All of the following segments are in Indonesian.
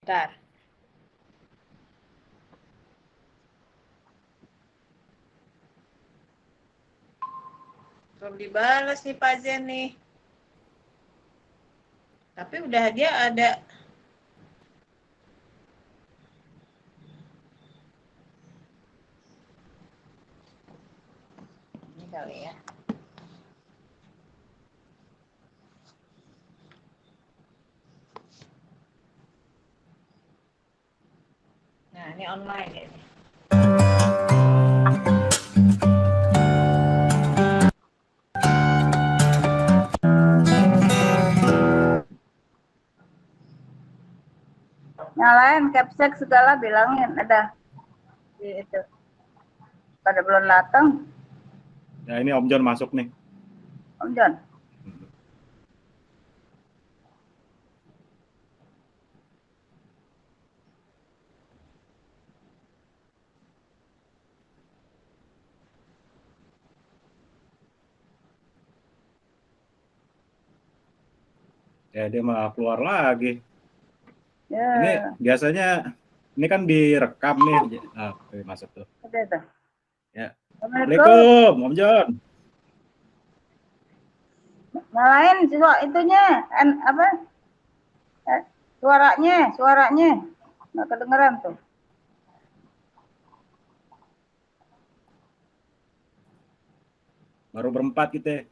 Bentar. Belum dibalas nih Pak Zen nih. Tapi udah dia ada. Ini kali ya. Nah, ini online ya. Nyalain capsek segala bilangin ada di itu. Pada belum datang. Ya ini Om John masuk nih. Om John. Ya dia malah keluar lagi. Ya. Ini biasanya ini kan direkam nih. Oke, masuk tuh. Ada itu. Ya. Assalamualaikum. Om John. Nyalain itunya, apa? Suaranya. Nggak kedengeran tuh. Baru berempat kita.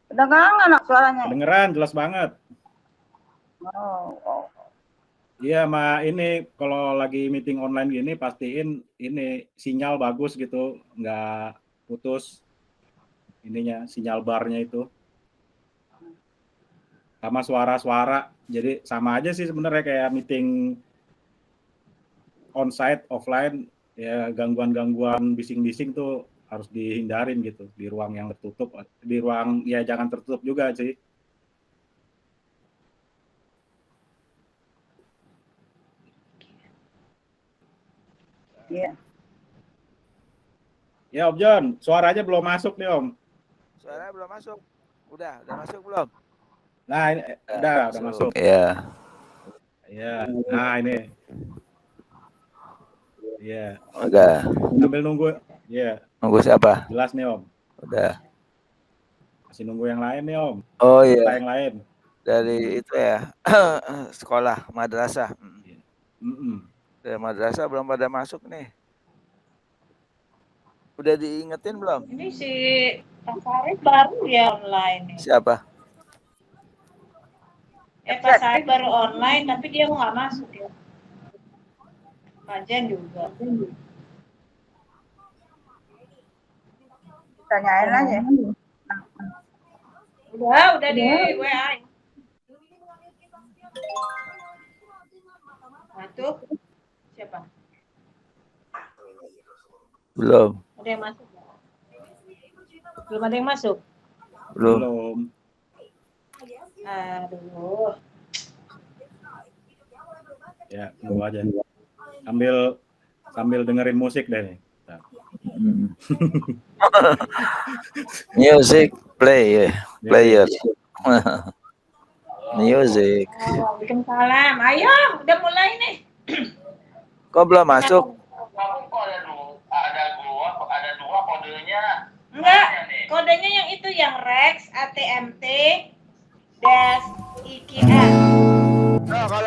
Kedengeran nggak suaranya? Kedengeran, jelas banget. Oh. Iya, ini kalau lagi meeting online gini pastiin ini sinyal bagus gitu, nggak putus ininya, sinyal barnya itu. Sama suara-suara, jadi sama aja sih sebenarnya kayak meeting onsite, offline, ya gangguan-gangguan bising-bising tuh harus dihindarin gitu, di ruang yang tertutup, di ruang ya jangan tertutup juga sih. Iya. Ya Om John, suaranya belum masuk nih Om. Suaranya belum masuk. Udah masuk belum? Nah, ini, udah masuk. Iya. Iya. Nah, ini. Iya. Udah. Sambil nunggu. Iya. Nunggu siapa? Jelas nih Om. Udah. Masih nunggu yang lain nih Om. Oh iya. Yang lain. Dari itu ya. Sekolah, madrasah. Dari madrasah belum pada masuk nih. Udah diingetin belum? Ini si Pak Sarif baru ya online nih. Siapa? Pak Sarif baru online tapi dia nggak masuk ya. Pak Jen juga. Tanyain aja. Udah di WA. Masuk? Siapa? Belum. Ada yang masuk? Belum ada yang masuk? Belum. Aduh. Ya, tunggu aja. Sambil dengerin musik deh nih. Music players. Music. Waalaikumsalam. Ayo, udah mulai nih. Kok belum masuk? Ada dua kodenya. Enggak, kodenya yang itu yang Rex ATMT dash IKN. Oh, kalau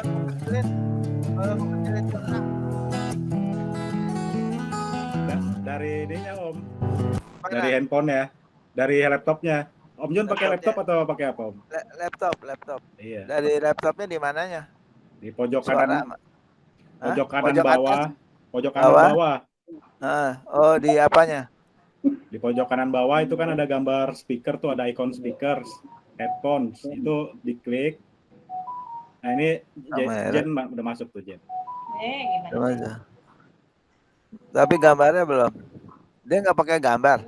dari ininya Om. Dari handphone ya. Dari laptopnya. Om John pakai laptop atau pakai apa Om? Laptop. Iya. Dari laptopnya di mananya? Di pojok kanan. Pojok kanan bawah. Pojok kanan bawah. Oh, di apanya? Di pojok kanan bawah itu kan ada gambar speaker tuh, ada ikon speakers, headphones. Itu diklik. Nah, ini Jen udah masuk tuh, Jen. Gimana? Tapi gambarnya belum. Dia nggak pakai gambar.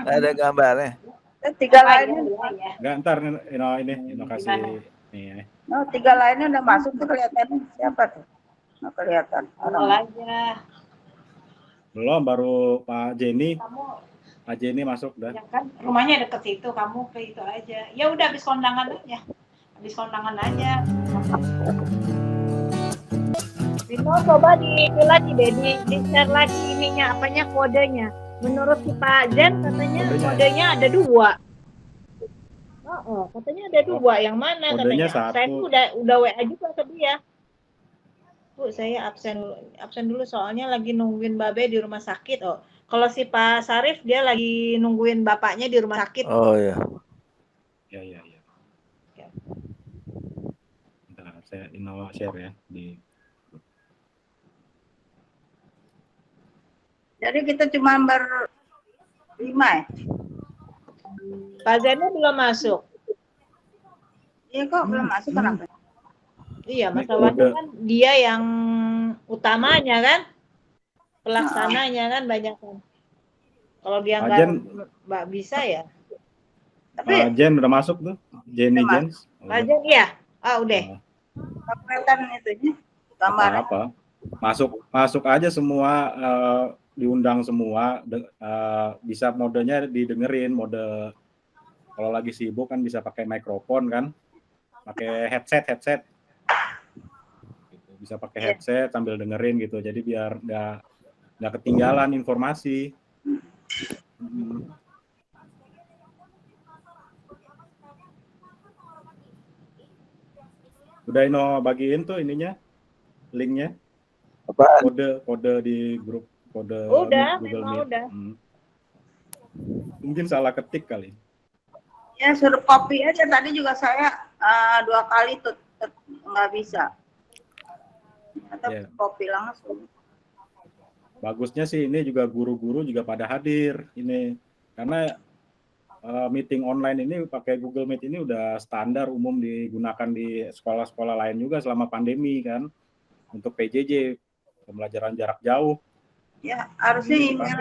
Nggak ada gambarnya. Tiga lainnya. Nggak, ntar ini kasih nih. Oh, tiga lainnya udah masuk tuh kelihatannya. Siapa tuh? Nggak kelihatan. Orang aja. Belum, baru Pak Jenny. Pak Jenny masuk dah. Ya kan rumahnya deket situ, kamu ke itu aja. Ya udah habis kondangan aja. Di kondangan aja. Vino coba itu lagi deh, di share lagi ininya, apanya kodenya. Menurut si Pak Jen katanya kodenya ada 2. Katanya ada 2. Yang mana Kodenya katanya? Saya tuh 1. udah WA juga ke dia. Bu, saya absen dulu soalnya lagi nungguin Babe di rumah sakit. Oh, kalau si Pak Sarif dia lagi nungguin bapaknya di rumah sakit. Oh ya. Ya. Bentar, saya share ya di. Jadi kita cuma berlima ya? Pak Zennya belum masuk. Iya kok belum masuk kenapa? Iya, masalahnya kan dia yang utamanya kan, pelaksananya kan banyak kan. Kalau dia nggak bisa ya. Tapi Jen udah masuk tuh, Jenny Jens. Pak Jen iya. Udah. Kelihatan itunya gambar. Apa? Masuk aja semua, diundang semua, bisa modenya didengerin, mode kalau lagi sibuk kan bisa pakai mikrofon kan, pakai headset gitu. Bisa pakai headset sambil dengerin gitu, jadi biar nggak ketinggalan informasi. Udah Ino bagiin tuh ininya, linknya. Apa? Kode di grup kode Udah, Google memang Meet. udah. Mungkin salah ketik kali. Ya suruh copy aja, tadi juga saya 2 kali tuh nggak bisa. Atau copy langsung. Bagusnya sih ini juga guru-guru juga pada hadir ini, karena meeting online ini pakai Google Meet ini udah standar umum digunakan di sekolah-sekolah lain juga selama pandemi kan, untuk PJJ, pembelajaran jarak jauh. Ya harusnya email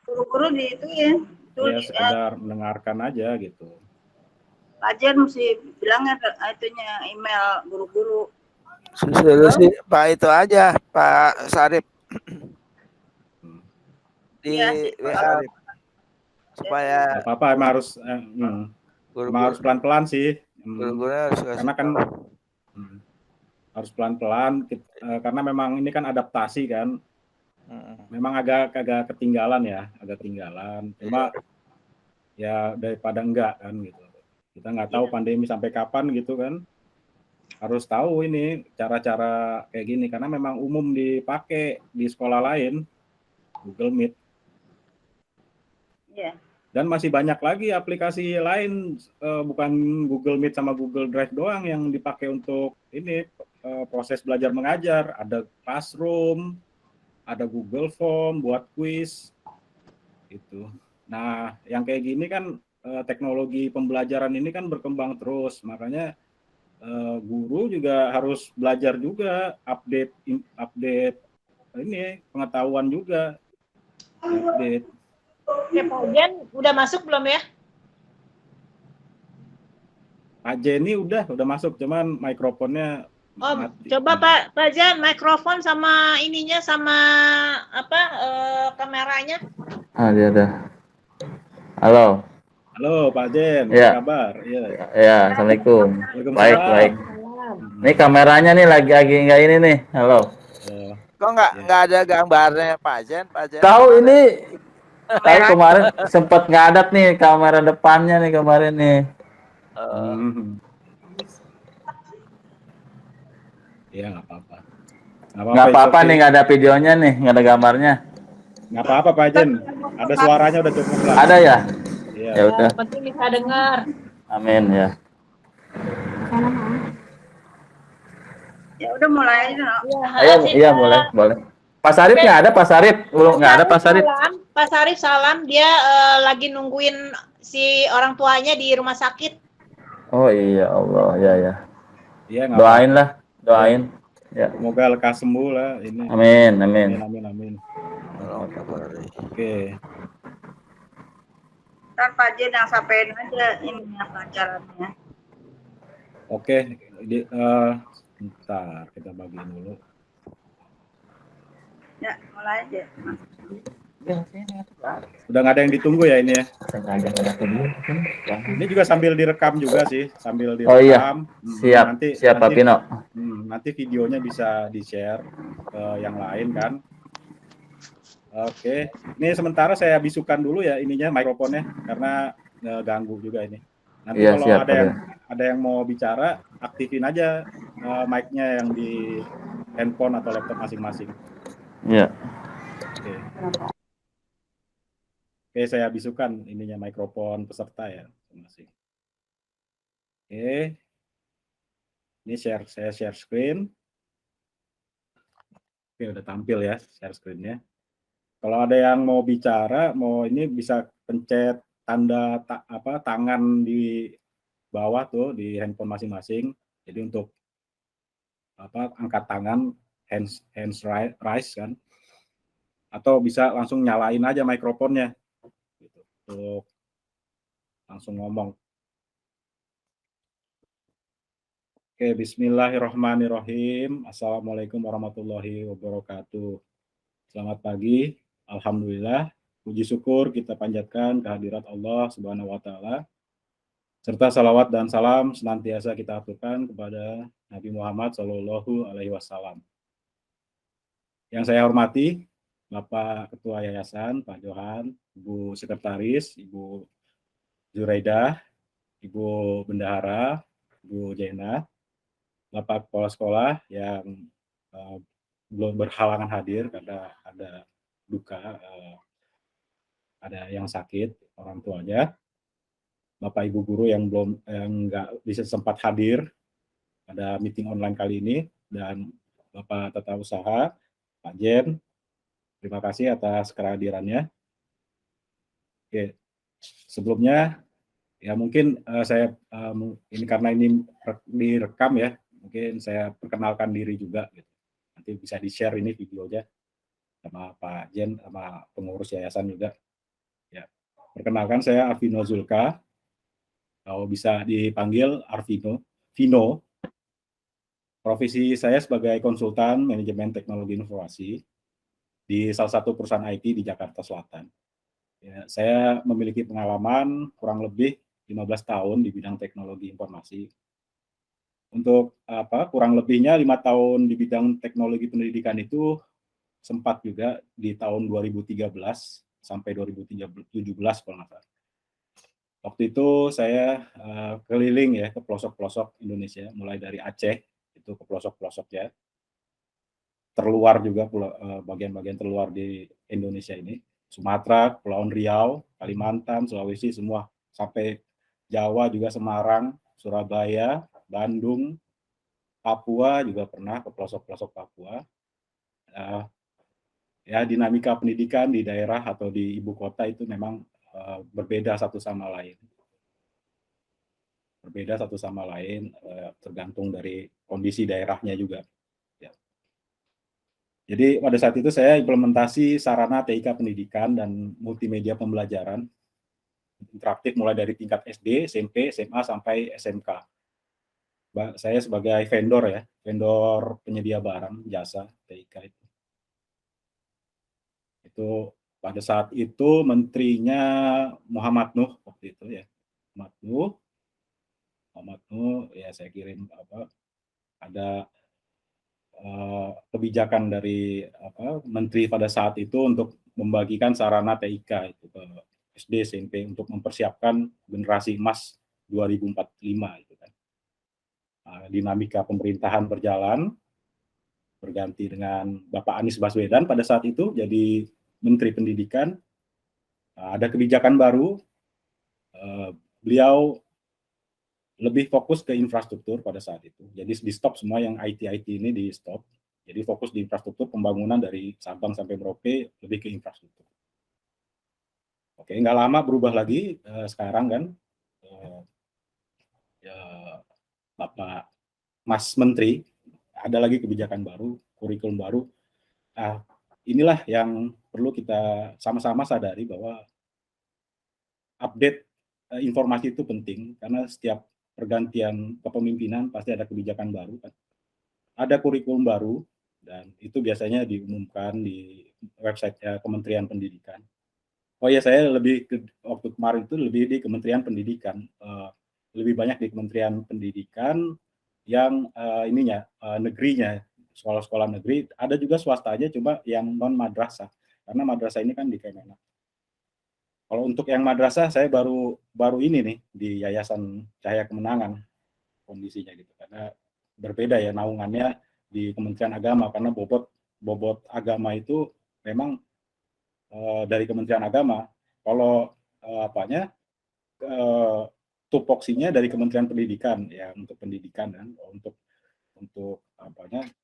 guru-guru di itu ya. Ya sekedar mendengarkan aja gitu. Ajar mesti bilangnya itunya email guru-guru. Sudah sih Pak itu aja Pak Sarip di WA supaya apa emang harus harus pelan-pelan sih. Karena kan harus pelan-pelan karena memang ini kan adaptasi kan. Memang agak ketinggalan ya, cuma ya daripada enggak kan gitu. Kita nggak tahu pandemi sampai kapan gitu kan. Harus tahu ini cara-cara kayak gini karena memang umum dipakai di sekolah lain Google Meet. Iya. Dan masih banyak lagi aplikasi lain, bukan Google Meet sama Google Drive doang yang dipakai untuk ini proses belajar mengajar. Ada Classroom, ada Google Form buat quiz gitu. Nah, yang kayak gini kan teknologi pembelajaran ini kan berkembang terus, makanya guru juga harus belajar juga, update ini pengetahuan juga, update. Oke, Pak Jen udah masuk belum ya? Pak Jenny udah masuk, cuman mikrofonnya mati. Coba Pak Jen mikrofon sama ininya sama apa kameranya. Dia ada. Halo. Halo Pak Jen, Ya. apa kabar? Iya. Ya, assalamualaikum. Waalaikumsalam. Baik. Ini kameranya nih lagi nggak ini nih. Halo. Kok nggak ada gambarnya Pak Jen? Tahu ini kemarin sempat ngadat nih kamera depannya nih kemarin nih. Iya nggak apa-apa. Nggak apa-apa nih, nggak ada videonya nih, nggak ada gambarnya. Nggak apa-apa Pak Jen, ada suaranya udah cukup lah. Ada ya? Iya. Ya udah. Penting bisa dengar. Amin ya. Ya udah mulai aja. Ayo, iya boleh. Pak Sarip nggak ada, Pak Sarip belum nggak ada Pak Sarip. Pak Sarip salam, dia lagi nungguin si orang tuanya di rumah sakit. Oh iya Allah, ya. Iya, doain lah, doain. Ya. Semoga lekas sembuh lah ini. Amin. Oke. Ntar Pak Jen yang sampein aja ini pelajarannya. Oke, bentar kita bagiin dulu. Ya, mulai aja. Udah nggak ada yang ditunggu ya ini ya. Ini juga sambil direkam juga sih, sambil direkam. Oh iya, siap, siap Pak Pino. Nanti videonya bisa di-share ke yang lain kan. Oke, ini sementara saya bisukan dulu ya ininya mikrofonnya karena ganggu juga ini. Nanti Iya, kalau siap, ada yang mau bicara, aktifin aja mic-nya yang di handphone atau laptop masing-masing. Iya. Oke, saya bisukan ininya mikrofon peserta ya masing-masing. Oke. Ini saya share screen. Oke, udah tampil ya share screen-nya. Kalau ada yang mau bicara, mau ini bisa pencet tanda tangan di bawah tuh di handphone masing-masing. Jadi untuk angkat tangan, hands raise kan. Atau bisa langsung nyalain aja mikrofonnya. Gitu, untuk langsung ngomong. Oke, bismillahirrahmanirrahim. Assalamualaikum warahmatullahi wabarakatuh. Selamat pagi. Alhamdulillah. Puji syukur kita panjatkan kehadirat Allah Subhanahu wa taala. Serta salawat dan salam senantiasa kita aturkan kepada Nabi Muhammad Shallallahu alaihi wasallam. Yang saya hormati Bapak Ketua Yayasan, Pak Johan, Ibu Sekretaris, Ibu Zuraidah, Ibu Bendahara, Ibu Jena, Bapak Kepala Sekolah yang belum berhalangan hadir karena ada duka, ada yang sakit orang tuanya, Bapak Ibu guru yang nggak bisa sempat hadir pada meeting online kali ini, dan Bapak Tata Usaha, Pak Jen, terima kasih atas kehadirannya. Oke, sebelumnya ya mungkin saya ini karena ini direkam ya, mungkin saya perkenalkan diri juga gitu. Nanti bisa di-share ini videonya sama Pak Jen sama pengurus yayasan juga. Ya, perkenalkan saya Arvino Zulka. Kalau bisa dipanggil Arvino, Vino. Profesi saya sebagai konsultan manajemen teknologi informasi di salah satu perusahaan IT di Jakarta Selatan. Ya, saya memiliki pengalaman kurang lebih 15 tahun di bidang teknologi informasi. Untuk kurang lebihnya 5 tahun di bidang teknologi pendidikan itu sempat juga di tahun 2013 sampai 2017 kalau nggak salah. Waktu itu saya keliling ya ke pelosok-pelosok Indonesia, mulai dari Aceh itu ke pelosok-pelosok ya, terluar juga bagian-bagian terluar di Indonesia ini, Sumatera, Kepulauan Riau, Kalimantan, Sulawesi, semua sampai Jawa juga, Semarang, Surabaya, Bandung, Papua juga pernah ke pelosok-pelosok Papua. Ya, dinamika pendidikan di daerah atau di ibu kota itu memang berbeda satu sama lain. Berbeda satu sama lain, tergantung dari kondisi daerahnya juga. Ya. Jadi pada saat itu saya implementasi sarana TIK pendidikan dan multimedia pembelajaran interaktif mulai dari tingkat SD, SMP, SMA, sampai SMK. Saya sebagai vendor ya, vendor penyedia barang, jasa TIK itu. Itu pada saat itu menterinya Muhammad Nuh waktu itu ya. Muhammad Nuh ya, saya kirim ada kebijakan dari menteri pada saat itu untuk membagikan sarana TIK itu ke SD, SMP untuk mempersiapkan generasi emas 2045 itu kan. Dinamika pemerintahan berjalan, berganti dengan Bapak Anies Baswedan pada saat itu jadi Menteri Pendidikan. Ada kebijakan baru, beliau lebih fokus ke infrastruktur pada saat itu. Jadi di stop semua yang IT ini di stop. Jadi fokus di infrastruktur, pembangunan dari Sabang sampai Merauke lebih ke infrastruktur. Oke, nggak lama berubah lagi sekarang kan, Bapak Mas Menteri ada lagi kebijakan baru, kurikulum baru. Nah, inilah yang perlu kita sama-sama sadari bahwa update informasi itu penting karena setiap pergantian kepemimpinan pasti ada kebijakan baru kan. Ada kurikulum baru dan itu biasanya diumumkan di website Kementerian Pendidikan. Oh ya, saya lebih waktu kemarin itu lebih di Kementerian Pendidikan, lebih banyak di Kementerian Pendidikan yang negerinya, sekolah-sekolah negeri, ada juga swastanya, cuma yang non madrasah, karena madrasah ini kan di Kemenak. Kalau untuk yang madrasah saya baru ini nih di Yayasan Cahaya Kemenangan kondisinya gitu, karena berbeda ya naungannya di Kementerian Agama, karena bobot agama itu memang dari Kementerian Agama. Kalau tupoksinya dari Kementerian Pendidikan ya, untuk pendidikan kan, untuk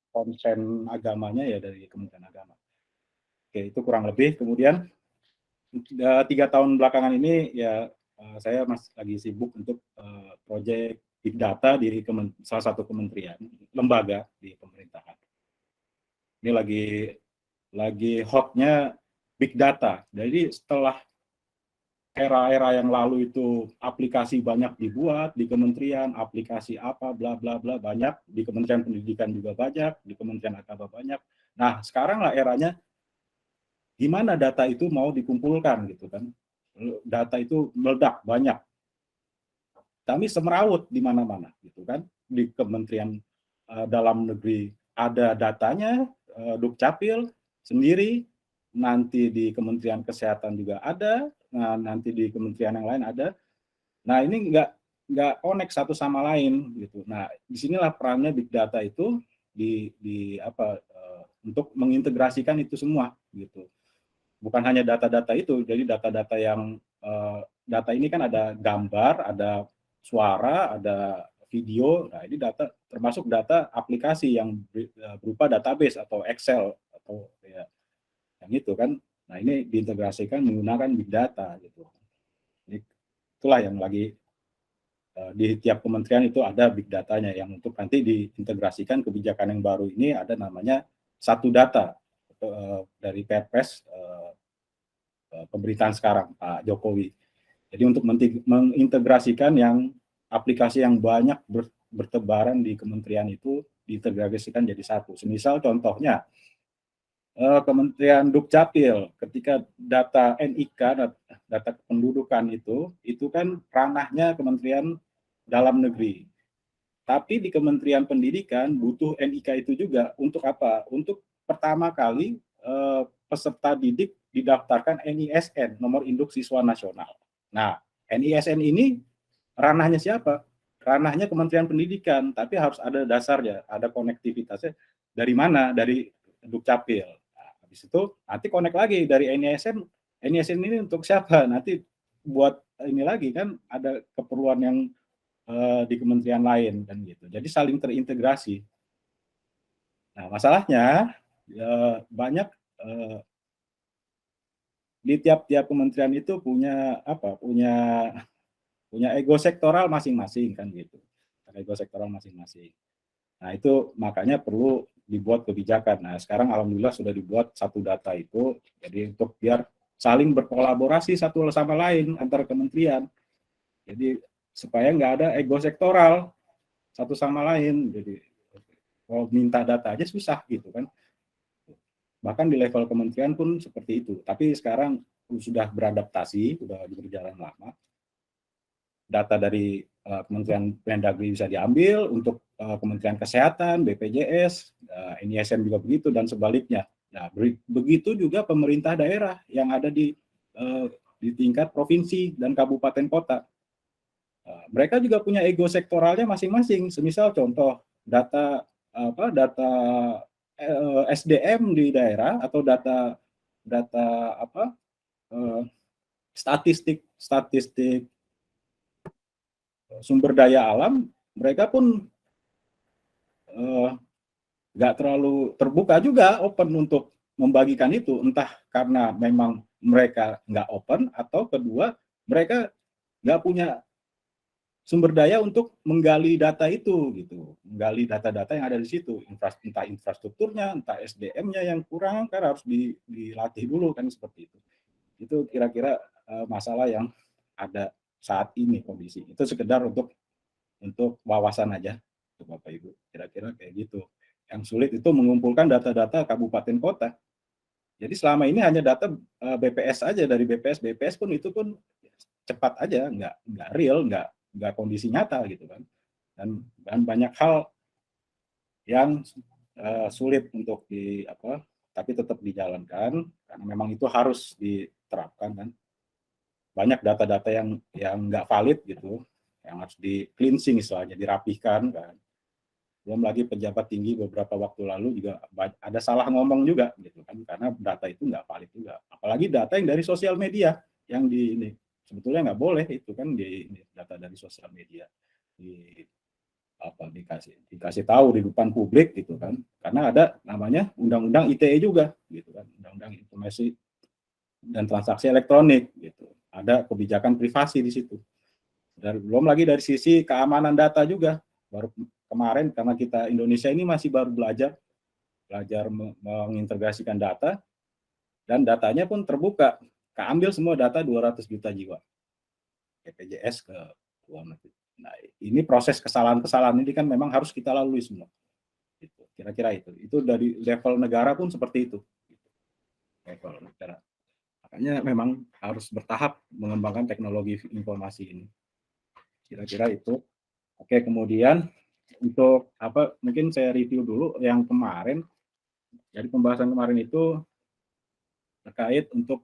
konsen agamanya ya dari Kementerian Agama. Oke, itu kurang lebih. Kemudian 3 tahun belakangan ini ya saya masih lagi sibuk untuk proyek big data di salah satu kementerian, lembaga di pemerintahan. Ini lagi hotnya big data. Jadi setelah era-era yang lalu itu aplikasi banyak dibuat di kementerian, aplikasi apa bla bla bla banyak, di Kementerian Pendidikan juga banyak, di Kementerian Agama banyak. Nah, sekarang lah eranya gimana data itu mau dikumpulkan gitu kan. Data itu meledak banyak. Kami semrawut di mana-mana gitu kan. Di Kementerian Dalam Negeri ada datanya, Dukcapil sendiri, nanti di Kementerian Kesehatan juga ada, nanti di kementerian yang lain ada. Nah, ini nggak connect satu sama lain gitu. Nah, disinilah perannya big data itu untuk mengintegrasikan itu semua gitu. Bukan hanya data-data itu, jadi data-data yang data ini kan ada gambar, ada suara, ada video. Nah, ini data termasuk data aplikasi yang berupa database atau Excel atau ya yang itu kan. Nah, ini diintegrasikan menggunakan big data gitu. Itulah yang lagi di tiap kementerian itu ada big datanya yang untuk nanti diintegrasikan kebijakan yang baru ini ada namanya satu data dari Perpres pemerintahan sekarang Pak Jokowi. Jadi untuk mengintegrasikan yang aplikasi yang banyak bertebaran di kementerian itu diintegrasikan jadi satu. Semisal contohnya Kementerian Dukcapil, ketika data NIK, data kependudukan itu kan ranahnya Kementerian Dalam Negeri. Tapi di Kementerian Pendidikan butuh NIK itu juga untuk apa? Untuk pertama kali peserta didik didaftarkan NISN, nomor induk siswa nasional. Nah, NISN ini ranahnya siapa? Ranahnya Kementerian Pendidikan, tapi harus ada dasarnya, ada konektivitasnya. Dari mana? Dari Dukcapil. Nah, habis itu nanti connect lagi dari NISN. NISN ini untuk siapa? Nanti buat ini lagi kan ada keperluan yang di kementerian lain kan gitu. Jadi saling terintegrasi. Nah, masalahnya banyak di tiap-tiap kementerian itu punya ego sektoral masing-masing kan gitu. Ego sektoral masing-masing. Nah, itu makanya perlu dibuat kebijakan. Nah, sekarang alhamdulillah sudah dibuat satu data itu, jadi untuk biar saling berkolaborasi satu sama lain antar kementerian. Jadi supaya nggak ada ego sektoral satu sama lain. Jadi kalau minta data aja susah gitu kan. Bahkan di level kementerian pun seperti itu. Tapi sekarang sudah beradaptasi, sudah berjalan lama. Data dari Kementerian Mendagri bisa diambil untuk Kementerian Kesehatan, BPJS, NISN juga begitu dan sebaliknya. Nah, begitu juga pemerintah daerah yang ada di tingkat provinsi dan kabupaten kota. Mereka juga punya ego sektoralnya masing-masing. Semisal contoh data SDM di daerah atau statistik sumber daya alam, mereka pun nggak terlalu terbuka juga open untuk membagikan itu, entah karena memang mereka nggak open atau kedua mereka nggak punya sumber daya untuk menggali data itu gitu, menggali data-data yang ada di situ, entah infrastrukturnya, entah SDM-nya yang kurang, kan harus dilatih dulu kan seperti itu. Itu kira-kira masalah yang ada saat ini kondisi. Itu sekedar untuk wawasan aja untuk Bapak Ibu, kira-kira kayak gitu. Yang sulit itu mengumpulkan data-data kabupaten kota. Jadi selama ini hanya data BPS aja, dari BPS pun itu pun cepat aja, nggak real, nggak kondisi nyata gitu kan. Dan banyak hal yang sulit untuk tapi tetap dijalankan karena memang itu harus diterapkan kan. Banyak data-data yang nggak valid gitu, yang harus di cleansing istilahnya, dirapihkan kan. Belum lagi pejabat tinggi beberapa waktu lalu juga ada salah ngomong juga gitu kan, karena data itu nggak valid juga. Apalagi data yang dari sosial media yang ini sebetulnya nggak boleh itu kan, data dari sosial media dikasih tahu di depan publik gitu kan, karena ada namanya undang-undang ITE juga gitu kan, undang-undang informasi dan transaksi elektronik gitu. Ada kebijakan privasi di situ. Dan belum lagi dari sisi keamanan data juga. Baru kemarin karena kita Indonesia ini masih baru belajar mengintegrasikan data, dan datanya pun terbuka. Keambil semua data 200 juta jiwa. BPJS ke luar negeri. Nah, ini proses kesalahan-kesalahan ini kan memang harus kita lalui semua. Gitu. Kira-kira itu. Itu dari level negara pun seperti itu. Level negara. Makanya memang harus bertahap mengembangkan teknologi informasi ini. Kira-kira itu. Oke, kemudian untuk mungkin saya review dulu yang kemarin. Jadi pembahasan kemarin itu terkait untuk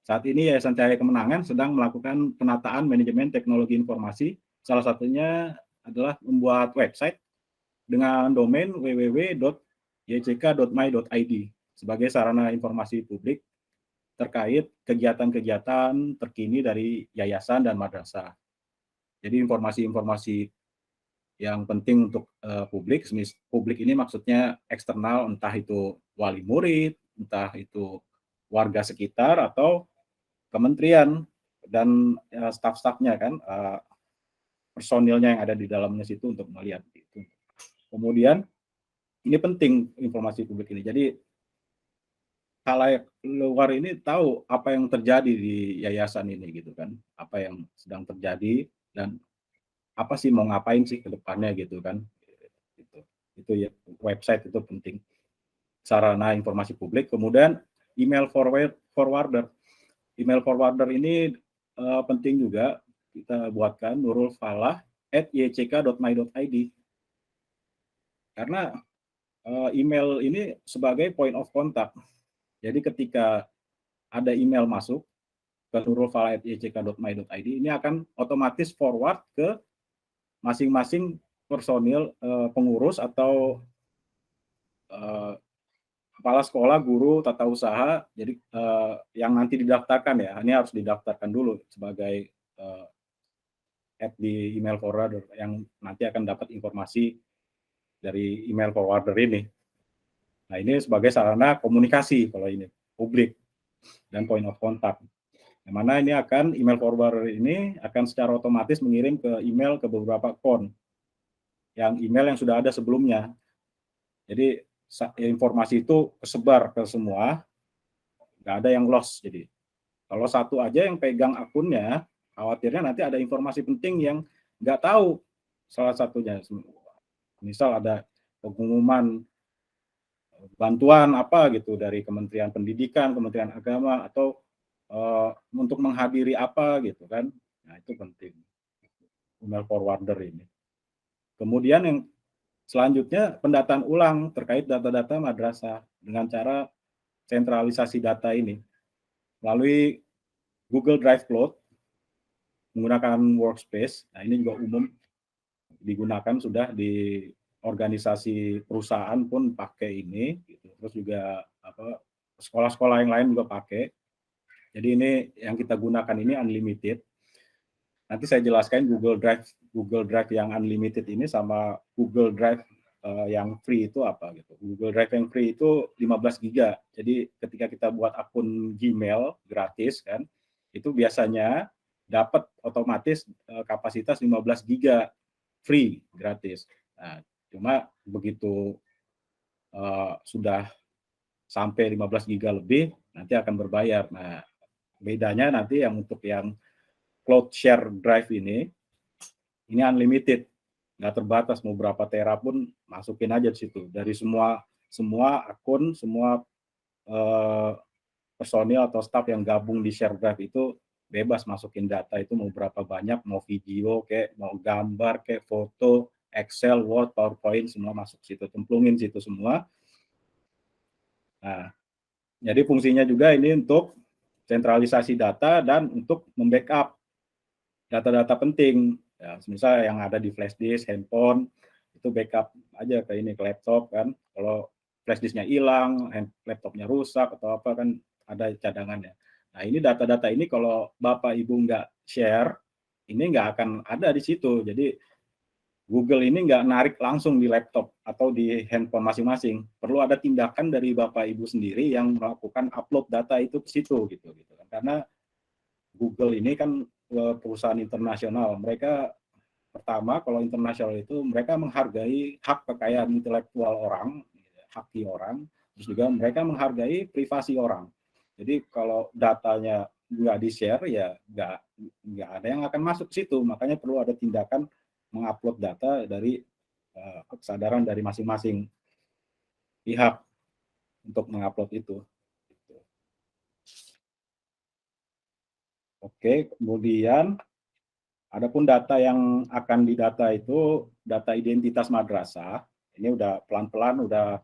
saat ini Yayasan Cahaya Kemenangan sedang melakukan penataan manajemen teknologi informasi. Salah satunya adalah membuat website dengan domain www.yck.my.id sebagai sarana informasi publik terkait kegiatan-kegiatan terkini dari yayasan dan madrasah. Jadi informasi-informasi yang penting untuk publik ini maksudnya eksternal, entah itu wali murid, entah itu warga sekitar atau kementerian dan staf-stafnya kan, personilnya yang ada di dalamnya situ untuk melihat itu. Kemudian ini penting informasi publik ini. Jadi khalayak luar ini tahu apa yang terjadi di yayasan ini gitu kan, apa yang sedang terjadi dan apa sih mau ngapain sih ke depannya gitu kan. Itu ya, website itu penting. Sarana informasi publik. Kemudian email forwarder. Email forwarder ini penting juga kita buatkan, nurulfalah@yck.my.id. Karena email ini sebagai point of contact. Jadi ketika ada email masuk ke nurulfalah@yck.my.id, ini akan otomatis forward ke masing-masing personil pengurus atau kepala sekolah, guru, tata usaha. Jadi yang nanti didaftarkan ya, ini harus didaftarkan dulu sebagai add di email forwarder yang nanti akan dapat informasi dari email forwarder ini. Nah, ini sebagai sarana komunikasi kalau ini publik dan point of contact. Yang mana ini akan email forwarder ini akan secara otomatis mengirim ke email ke beberapa akun yang email yang sudah ada sebelumnya. Jadi informasi itu kesebar ke semua, nggak ada yang lost. Jadi kalau satu aja yang pegang akunnya, khawatirnya nanti ada informasi penting yang nggak tahu salah satunya. Misal ada pengumuman bantuan apa gitu dari Kementerian Pendidikan, Kementerian Agama, atau untuk menghadiri apa gitu kan. Nah, itu penting. Email forwarder ini. Kemudian yang selanjutnya pendataan ulang terkait data-data madrasah dengan cara sentralisasi data ini melalui Google Drive Cloud menggunakan workspace. Nah, ini juga umum digunakan, sudah di organisasi perusahaan pun pakai ini, gitu. Terus juga sekolah-sekolah yang lain juga pakai. Jadi ini yang kita gunakan ini unlimited. Nanti saya jelaskan Google Drive yang unlimited ini sama Google Drive yang free itu apa gitu. Google Drive yang free itu 15 GB. Jadi ketika kita buat akun Gmail gratis kan, itu biasanya dapat otomatis kapasitas 15 GB free gratis. Nah, cuma begitu sudah sampai 15 GB lebih nanti akan berbayar. Nah, bedanya nanti yang untuk yang cloud share drive ini unlimited, nggak terbatas, mau berapa tera pun masukin aja di situ dari semua akun, semua personil atau staff yang gabung di share drive itu bebas masukin data itu mau berapa banyak, mau video kayak, mau gambar kayak, foto, Excel, Word, PowerPoint, semua masuk situ, templungin situ semua. Nah, jadi fungsinya juga ini untuk sentralisasi data dan untuk membackup data-data penting. Ya, misalnya yang ada di flash disk, handphone, itu backup aja ke ini, ke laptop kan. Kalau flash disknya hilang, laptopnya rusak atau apa kan ada cadangannya. Nah, ini data-data ini kalau Bapak Ibu nggak share, ini nggak akan ada di situ. Jadi Google ini nggak narik langsung di laptop atau di handphone masing-masing. Perlu ada tindakan dari Bapak Ibu sendiri yang melakukan upload data itu ke situ gitu. Karena Google ini kan perusahaan internasional. Mereka pertama kalau internasional itu mereka menghargai hak kekayaan intelektual orang, haki orang, terus juga mereka menghargai privasi orang. Jadi kalau datanya nggak di-share ya nggak ada yang akan masuk ke situ. Makanya perlu ada tindakan mengupload data dari kesadaran dari masing-masing pihak untuk mengupload itu. Oke, kemudian adapun data yang akan didata itu data identitas madrasah. Ini udah pelan-pelan udah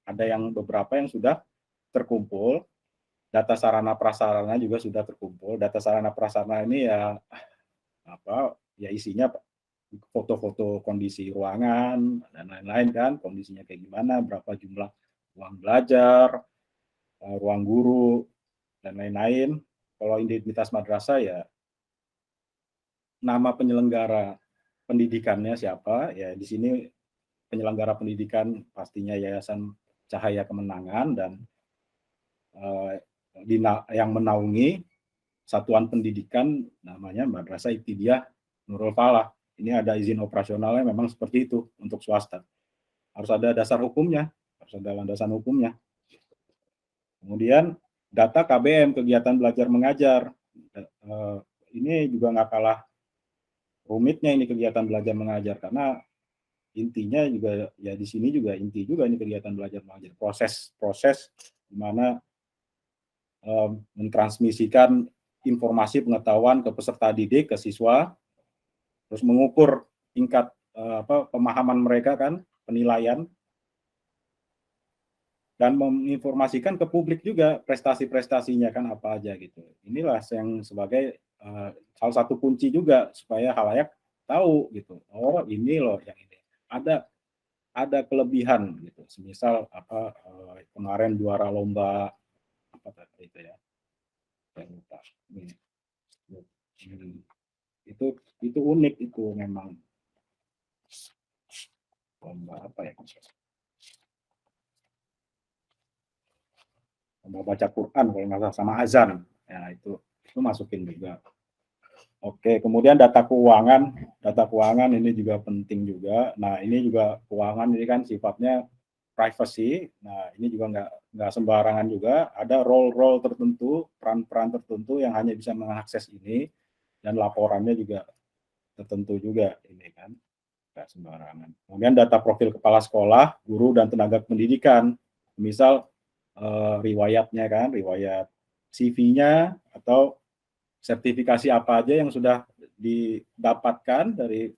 ada yang beberapa yang sudah terkumpul. Data sarana prasarana juga sudah terkumpul. Data sarana prasarana ini ya isinya foto-foto kondisi ruangan dan lain-lain kan, kondisinya kayak gimana, berapa jumlah ruang belajar, ruang guru dan lain-lain. Kalau identitas madrasah ya nama penyelenggara pendidikannya siapa, ya di sini penyelenggara pendidikan pastinya Yayasan Cahaya Kemenangan dan yang menaungi satuan pendidikan namanya Madrasah Ibtidaiyah Nurul Falah. Ini ada izin operasionalnya memang seperti itu untuk swasta. Harus ada dasar hukumnya, harus ada landasan hukumnya. Kemudian data KBM, kegiatan belajar mengajar. Ini juga nggak kalah rumitnya ini kegiatan belajar mengajar karena intinya juga ya di sini juga inti juga ini kegiatan belajar mengajar. Proses di mana mentransmisikan informasi pengetahuan ke peserta didik, ke siswa, terus mengukur tingkat pemahaman mereka kan, penilaian, dan menginformasikan ke publik juga prestasi-prestasinya kan apa aja gitu. Inilah yang sebagai salah satu kunci juga supaya halayak tahu gitu. Oh ini loh yang ini. Ada kelebihan gitu. Semisal kemarin juara lomba apa tadi itu ya. Saya lupa. Itu unik itu memang. Lomba apa ya? Lomba baca Quran kalau nggak salah sama azan. Ya itu masukin juga. Oke, kemudian data keuangan ini juga penting juga. Nah, ini juga keuangan ini kan sifatnya privacy. Nah, ini juga nggak sembarangan juga. Ada role tertentu, peran-peran tertentu yang hanya bisa mengakses ini dan laporannya juga tertentu juga ini kan, nggak sembarangan. Kemudian data profil kepala sekolah, guru dan tenaga pendidikan. Misal riwayatnya kan, riwayat CV-nya atau sertifikasi apa aja yang sudah didapatkan dari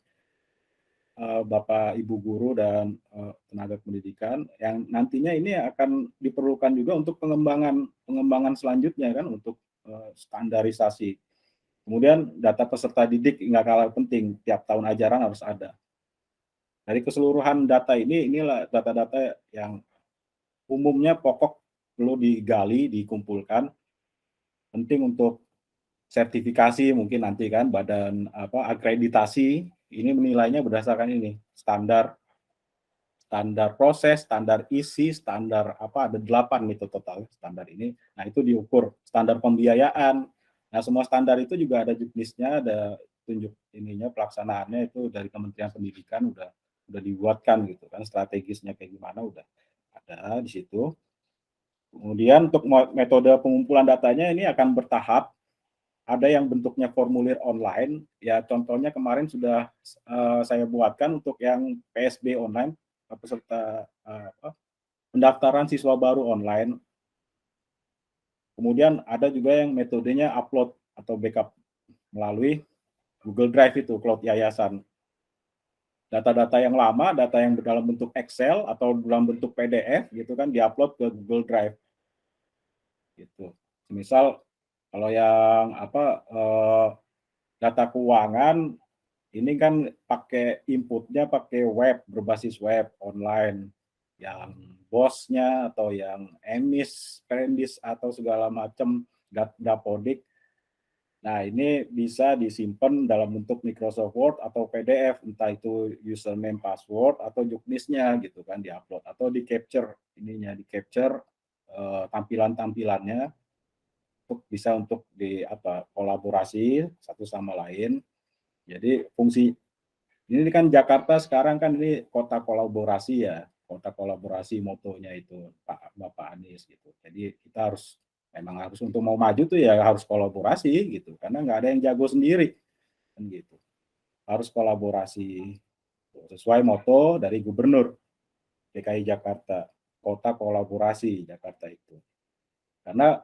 Bapak Ibu guru dan tenaga pendidikan yang nantinya ini akan diperlukan juga untuk pengembangan selanjutnya kan untuk standarisasi. Kemudian data peserta didik nggak kalah penting, tiap tahun ajaran harus ada. Dari keseluruhan data inilah data-data yang umumnya pokok perlu digali, dikumpulkan, penting untuk sertifikasi mungkin nanti kan badan akreditasi ini menilainya berdasarkan ini standar proses, standar isi, standar ada 8 itu total standar ini. Nah itu diukur standar pembiayaan. Nah semua standar itu juga ada juknisnya, ada tunjuk ininya pelaksanaannya itu dari Kementerian Pendidikan udah dibuatkan gitu kan strategisnya kayak gimana udah ada di situ. Kemudian untuk metode pengumpulan datanya ini akan bertahap. Ada yang bentuknya formulir online, ya contohnya kemarin sudah saya buatkan untuk yang PSB online, peserta pendaftaran siswa baru online. Kemudian ada juga yang metodenya upload atau backup melalui Google Drive itu, cloud yayasan. Data-data yang lama, data yang dalam bentuk Excel atau dalam bentuk PDF gitu kan diupload ke Google Drive. Gitu. Misal kalau yang data keuangan ini kan pakai inputnya pakai web, berbasis web online, yang bosnya atau yang emis, perendis atau segala macam dapodik. Nah, ini bisa disimpan dalam bentuk Microsoft Word atau PDF, entah itu username, password, atau juknisnya gitu kan, diupload atau di capture ininya, di capture tampilan-tampilannya bisa untuk kolaborasi satu sama lain. Jadi fungsi ini kan Jakarta sekarang kan ini kota kolaborasi ya, kota kolaborasi motonya itu Bapak Anies gitu. Jadi kita memang harus untuk mau maju tuh ya harus kolaborasi gitu, karena nggak ada yang jago sendiri kan gitu. Harus kolaborasi sesuai moto dari Gubernur DKI Jakarta, kota kolaborasi Jakarta itu. Karena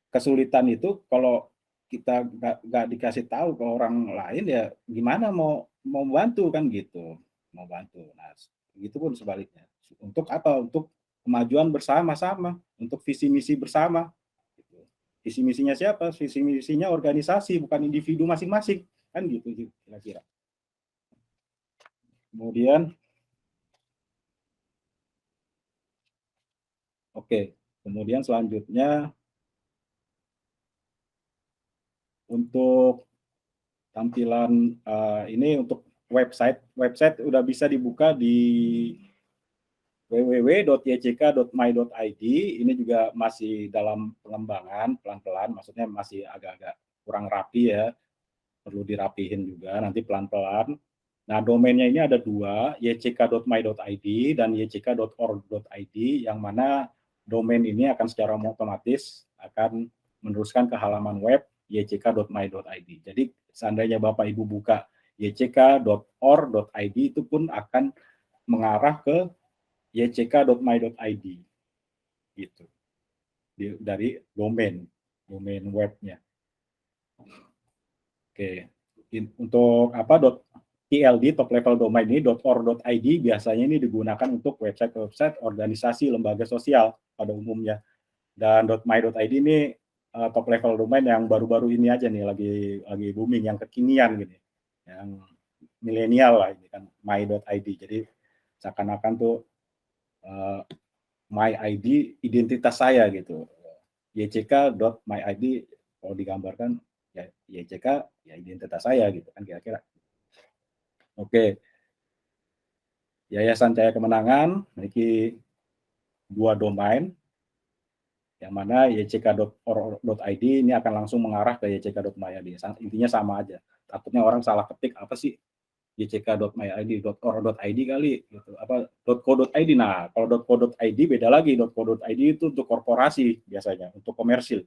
kesulitan itu kalau kita nggak dikasih tahu ke orang lain ya gimana mau bantu kan gitu, mau bantu. Nah, begitu pun sebaliknya. Untuk apa? Untuk kemajuan bersama-sama, untuk visi misi bersama. Gitu. Visi misinya siapa? Visi misinya organisasi, bukan individu masing-masing, kan gitu kira-kira. Kemudian, kemudian selanjutnya untuk tampilan ini untuk website udah bisa dibuka di www.yck.my.id. Ini juga masih dalam pengembangan pelan-pelan, maksudnya masih agak-agak kurang rapi ya, perlu dirapihin juga nanti pelan-pelan. Nah, domainnya ini ada dua, yck.my.id dan yck.org.id, yang mana domain ini akan secara otomatis akan meneruskan ke halaman web yck.my.id. Jadi seandainya Bapak Ibu buka yck.org.id itu pun akan mengarah ke yck.my.id gitu. Dari domain webnya. Untuk TLD top level domain ini .org.id biasanya ini digunakan untuk website organisasi lembaga sosial pada umumnya. Dan .my.id ini top level domain yang baru-baru ini aja nih lagi booming, yang kekinian gitu. Yang milenial lah ini kan, my.id. Jadi seakan-akan tuh my ID identitas saya gitu. yck.my.id kalau digambarkan ya YCK ya identitas saya gitu kan kira-kira. Yayasan Cahaya Kemenangan memiliki dua domain, yang mana yck.org.id ini akan langsung mengarah ke yck.my.id. Intinya sama aja. Takutnya orang salah ketik apa sih yck.my.id, .org.id kali gitu, apa .co.id. Nah, kalau .co.id beda lagi. .co.id itu untuk korporasi biasanya, untuk komersil.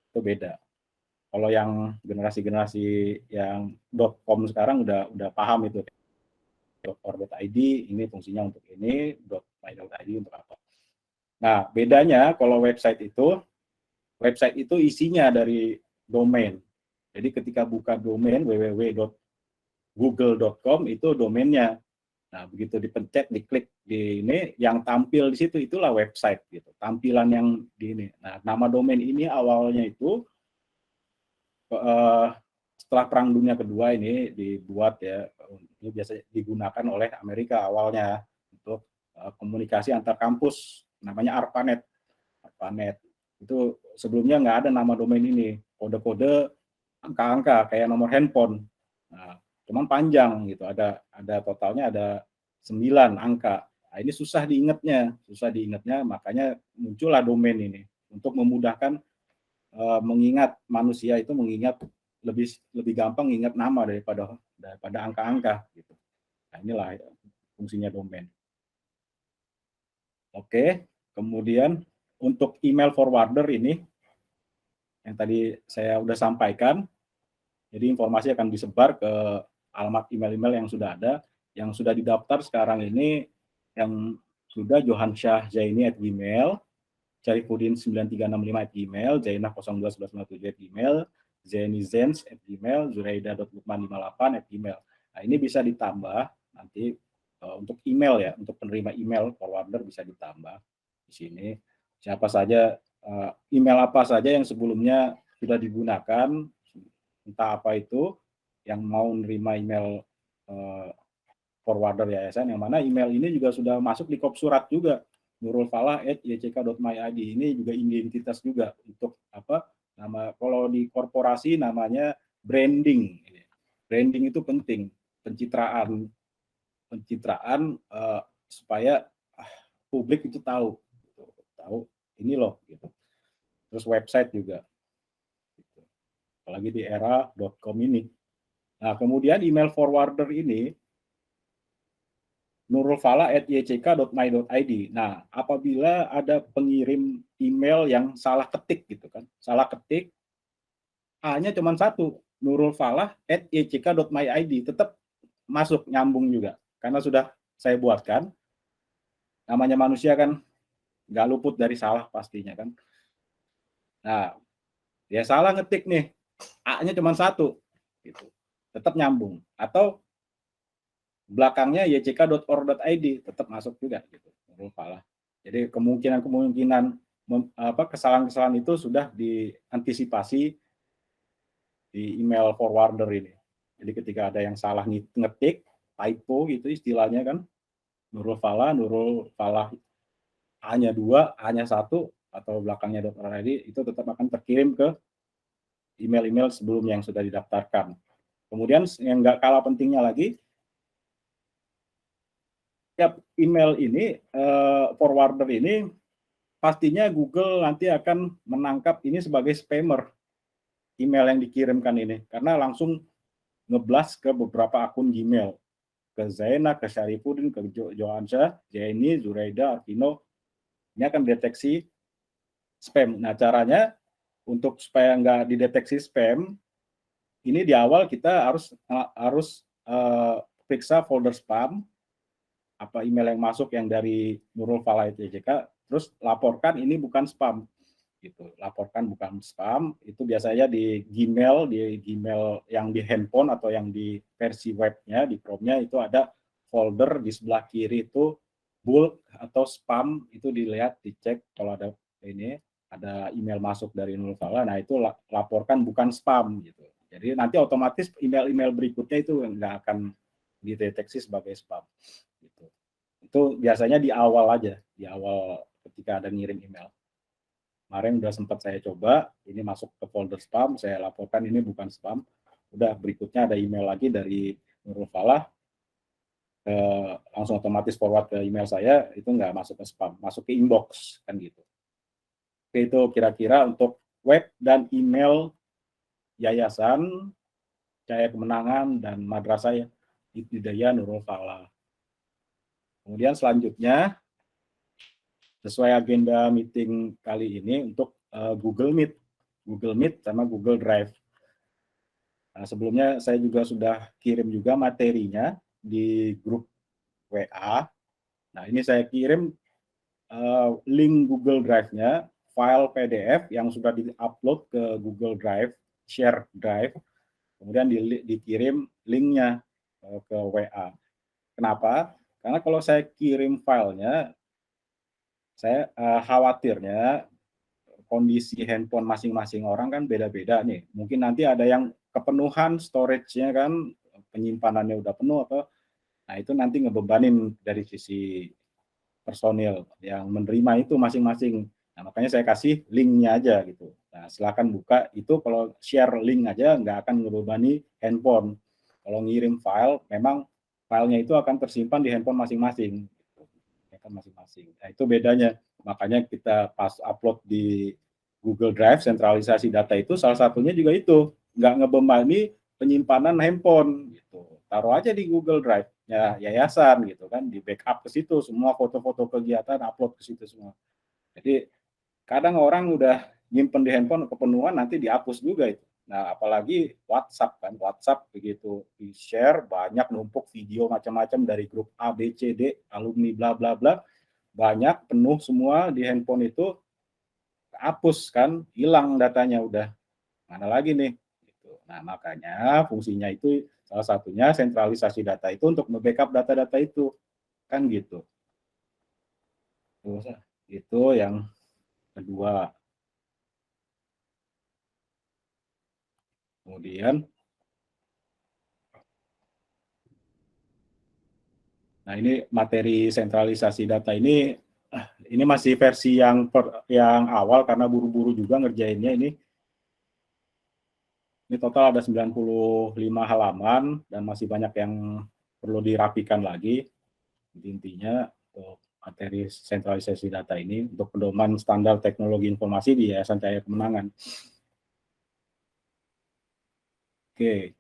Itu beda. Kalau yang generasi yang .com sekarang udah paham itu. .org.id ini fungsinya untuk ini, .my.id untuk apa. Nah, bedanya kalau website itu isinya dari domain. Jadi ketika buka domain www.google.com itu domainnya. Nah, begitu dipencet, diklik di ini, yang tampil di situ itulah website gitu. Tampilan yang di ini. Nah, nama domain ini awalnya itu setelah Perang Dunia Kedua ini dibuat ya, ini biasanya digunakan oleh Amerika awalnya untuk komunikasi antar kampus, namanya ARPANET. Itu sebelumnya nggak ada nama domain ini, kode-kode angka-angka kayak nomor handphone. Nah, cuman panjang gitu, ada totalnya ada 9 angka. Nah, ini susah diingatnya, makanya muncullah domain ini untuk memudahkan mengingat, manusia itu mengingat lebih gampang ingat nama daripada angka-angka gitu. Nah, inilah fungsinya domain. Kemudian untuk email forwarder ini yang tadi saya sudah sampaikan, jadi informasi akan disebar ke alamat email-email yang sudah ada, yang sudah didaftar sekarang ini, yang sudah Johansyah Zaini @gmail, Syarifudin9365@gmail, Zainah021157@gmail, Zenizens@gmail, Zuraida.lukman58@gmail. Nah, ini bisa ditambah nanti untuk email ya, untuk penerima email forwarder bisa ditambah di sini. Siapa saja email apa saja yang sebelumnya sudah digunakan, entah apa itu, yang mau menerima email forwarder yayasan, yang mana email ini juga sudah masuk di kop surat juga, nurulfalah@yck.my.id. Ini juga identitas juga untuk apa nama, kalau di korporasi namanya branding. Branding itu penting, pencitraan supaya publik itu tahu ini loh gitu. Terus website juga, gitu. Apalagi di era .com ini. Nah, kemudian email forwarder ini nurulfalah@yck.my.id. Nah, apabila ada pengirim email yang salah ketik gitu kan, salah ketik, A-nya cuma satu, nurulfalah@yck.my.id, tetap masuk, nyambung juga. Karena sudah saya buatkan, namanya manusia kan nggak luput dari salah pastinya kan. Nah, dia salah ngetik nih, A-nya cuma satu, gitu, tetap nyambung. Atau belakangnya yck.or.id, tetap masuk juga, gitu, nurulfalah. Jadi kemungkinan kesalahan-kesalahan itu sudah diantisipasi di email forwarder ini. Jadi ketika ada yang salah ngetik, typo gitu istilahnya kan, nurulfalah A-nya 2, A-nya 1, atau belakangnya .org, itu tetap akan terkirim ke email-email sebelumnya yang sudah didaftarkan. Kemudian yang nggak kalah pentingnya lagi, setiap email ini, forwarder ini, pastinya Google nanti akan menangkap ini sebagai spammer, email yang dikirimkan ini, karena langsung ngeblast ke beberapa akun Gmail, ke Zainah, ke Syarifudin, ke Joansyah, Zaini, Zuraida, Arkino. Ini akan deteksi spam. Nah, caranya untuk supaya nggak dideteksi spam, ini di awal kita harus periksa folder spam, apa email yang masuk yang dari nurulfalah@yck, terus laporkan ini bukan spam, gitu. Laporkan bukan spam, itu biasanya di Gmail yang di handphone atau yang di versi webnya, di Chrome-nya itu ada folder di sebelah kiri itu bulk atau spam, itu dilihat, dicek kalau ada email masuk dari nurulfalah, nah itu laporkan bukan spam, gitu. Jadi nanti otomatis email-email berikutnya itu nggak akan dideteksi sebagai spam, gitu. Itu biasanya di awal aja, di awal ketika ada ngirim email. Kemarin udah sempat saya coba, ini masuk ke folder spam, saya laporkan ini bukan spam. Udah berikutnya ada email lagi dari nurulfalah, langsung otomatis forward ke email saya, itu nggak masuk ke spam, masuk ke inbox, kan gitu. Oke, itu kira-kira untuk web dan email yayasan Cahaya Kemenangan dan Madrasah Ibtidaiyah Nurul Falah. Kemudian selanjutnya, sesuai agenda meeting kali ini untuk Google Meet sama Google Drive. Nah, sebelumnya saya juga sudah kirim juga materinya di grup WA. Nah, ini saya kirim link Google Drive-nya, file PDF yang sudah di-upload ke Google Drive, share drive, kemudian dikirim linknya ke WA. Kenapa? Karena kalau saya kirim filenya, saya khawatirnya kondisi handphone masing-masing orang kan beda-beda nih. Mungkin nanti ada yang kepenuhan storage-nya kan, penyimpanannya udah penuh, nah itu nanti ngebebanin dari sisi personil yang menerima itu masing-masing. Nah, makanya saya kasih linknya aja gitu. Nah, silakan buka itu, kalau share link aja nggak akan ngebebani handphone. Kalau ngirim file, memang filenya itu akan tersimpan di handphone masing-masing. Nah, itu bedanya. Makanya kita pas upload di Google Drive, sentralisasi data itu salah satunya juga itu, nggak ngebebani penyimpanan handphone gitu. Taruh aja di Google Drive ya yayasan gitu kan, di backup ke situ semua foto-foto kegiatan, upload ke situ semua. Jadi kadang orang udah nyimpen di handphone kepenuhan, nanti dihapus juga itu. Nah, apalagi WhatsApp kan, WhatsApp begitu di-share banyak, numpuk video macam-macam dari grup A, B, C, D, alumni bla bla bla, banyak, penuh semua di handphone itu. hapus kan, hilang datanya udah. Mana lagi nih? Gitu. Nah, makanya fungsinya itu salah satunya sentralisasi data itu untuk nge-backup data-data itu. Kan gitu. Terus itu yang kedua. Kemudian nah ini materi sentralisasi data ini masih versi yang awal karena buru-buru juga ngerjainnya ini. Ini total ada 95 halaman dan masih banyak yang perlu dirapikan lagi. Intinya untuk materi sentralisasi data ini untuk pedoman standar teknologi informasi di Yayasan Cahaya Kemenangan. Oke.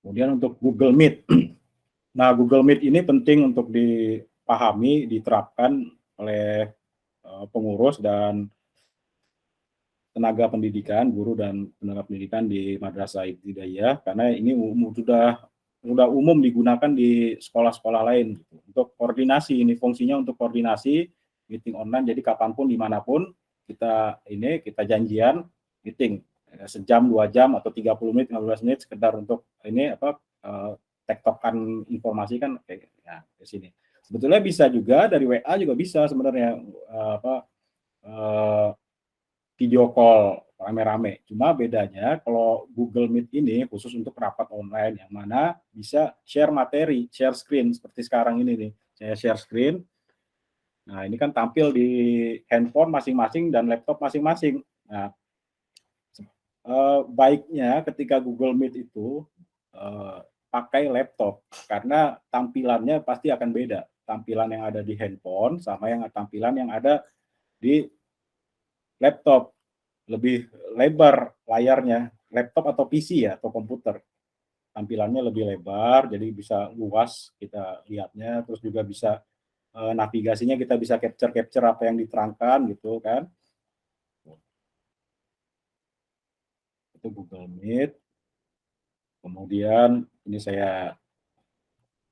Kemudian untuk Google Meet. Nah, Google Meet ini penting untuk dipahami, diterapkan oleh pengurus dan tenaga pendidikan, guru dan tenaga pendidikan di Madrasah Ibtidaiyah, karena ini sudah umum digunakan di sekolah-sekolah lain gitu. Untuk koordinasi, ini fungsinya untuk koordinasi meeting online, jadi kapanpun dimanapun kita janjian meeting sejam, 2 jam atau 30 menit, 15 menit sekedar untuk tektokan informasi kan kayak ya, ke sini. Sebetulnya bisa juga dari WA juga bisa sebenarnya video call rame-rame. Cuma bedanya kalau Google Meet ini khusus untuk rapat online yang mana bisa share materi, share screen seperti sekarang ini nih. Saya share screen. Nah, ini kan tampil di handphone masing-masing dan laptop masing-masing. Nah, baiknya ketika Google Meet itu pakai laptop karena tampilannya pasti akan beda. Tampilan yang ada di handphone sama yang tampilan yang ada di laptop. Lebih lebar layarnya, laptop atau PC ya, atau komputer. Tampilannya lebih lebar, jadi bisa luas kita lihatnya, terus juga bisa navigasinya kita bisa capture apa yang diterangkan gitu kan. Itu Google Meet. Kemudian ini saya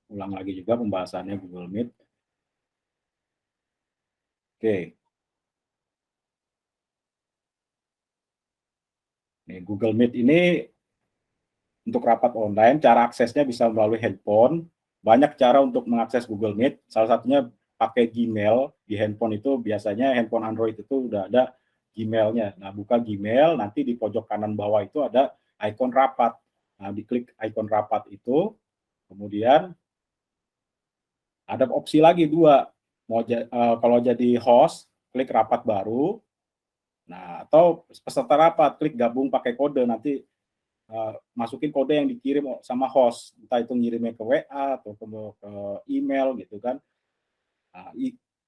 ulang lagi juga pembahasannya Google Meet. Oke. Nih, Google Meet ini untuk rapat online, cara aksesnya bisa melalui handphone. Banyak cara untuk mengakses Google Meet. Salah satunya pakai Gmail. Di handphone itu biasanya handphone Android itu udah ada Gmail-nya. Nah, buka Gmail, nanti di pojok kanan bawah itu ada ikon rapat. Nah, diklik ikon rapat itu, kemudian ada opsi lagi 2. Kalau jadi host, klik rapat baru. Nah, atau peserta rapat, klik gabung pakai kode, nanti masukin kode yang dikirim sama host, entah itu ngirimnya ke WA atau ke email gitu kan. Nah,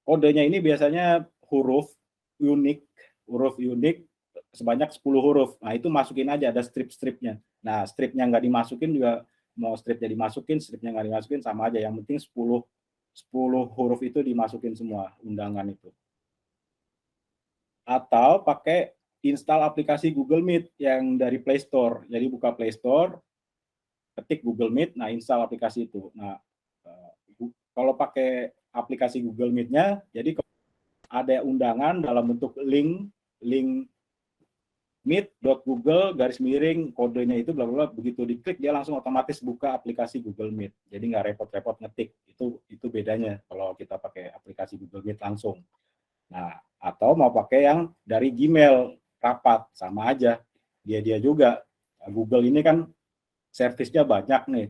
kodenya ini biasanya huruf unik sebanyak 10 huruf. Nah, itu masukin aja, ada strip-stripnya. Nah, stripnya nggak dimasukin juga, mau stripnya dimasukin, stripnya nggak dimasukin sama aja. Yang penting 10 huruf itu dimasukin semua undangan itu. Atau pakai install aplikasi Google Meet yang dari Play Store. Jadi buka Play Store, ketik Google Meet, nah install aplikasi itu. Nah, kalau pakai aplikasi Google Meet-nya, jadi ada undangan dalam bentuk link meet.google _kodenya itu bla bla, begitu diklik dia langsung otomatis buka aplikasi Google Meet. Jadi nggak repot-repot ngetik. Itu bedanya kalau kita pakai aplikasi Google Meet langsung. Nah, atau mau pakai yang dari Gmail rapat, sama aja. Dia juga. Google ini kan servisnya banyak nih.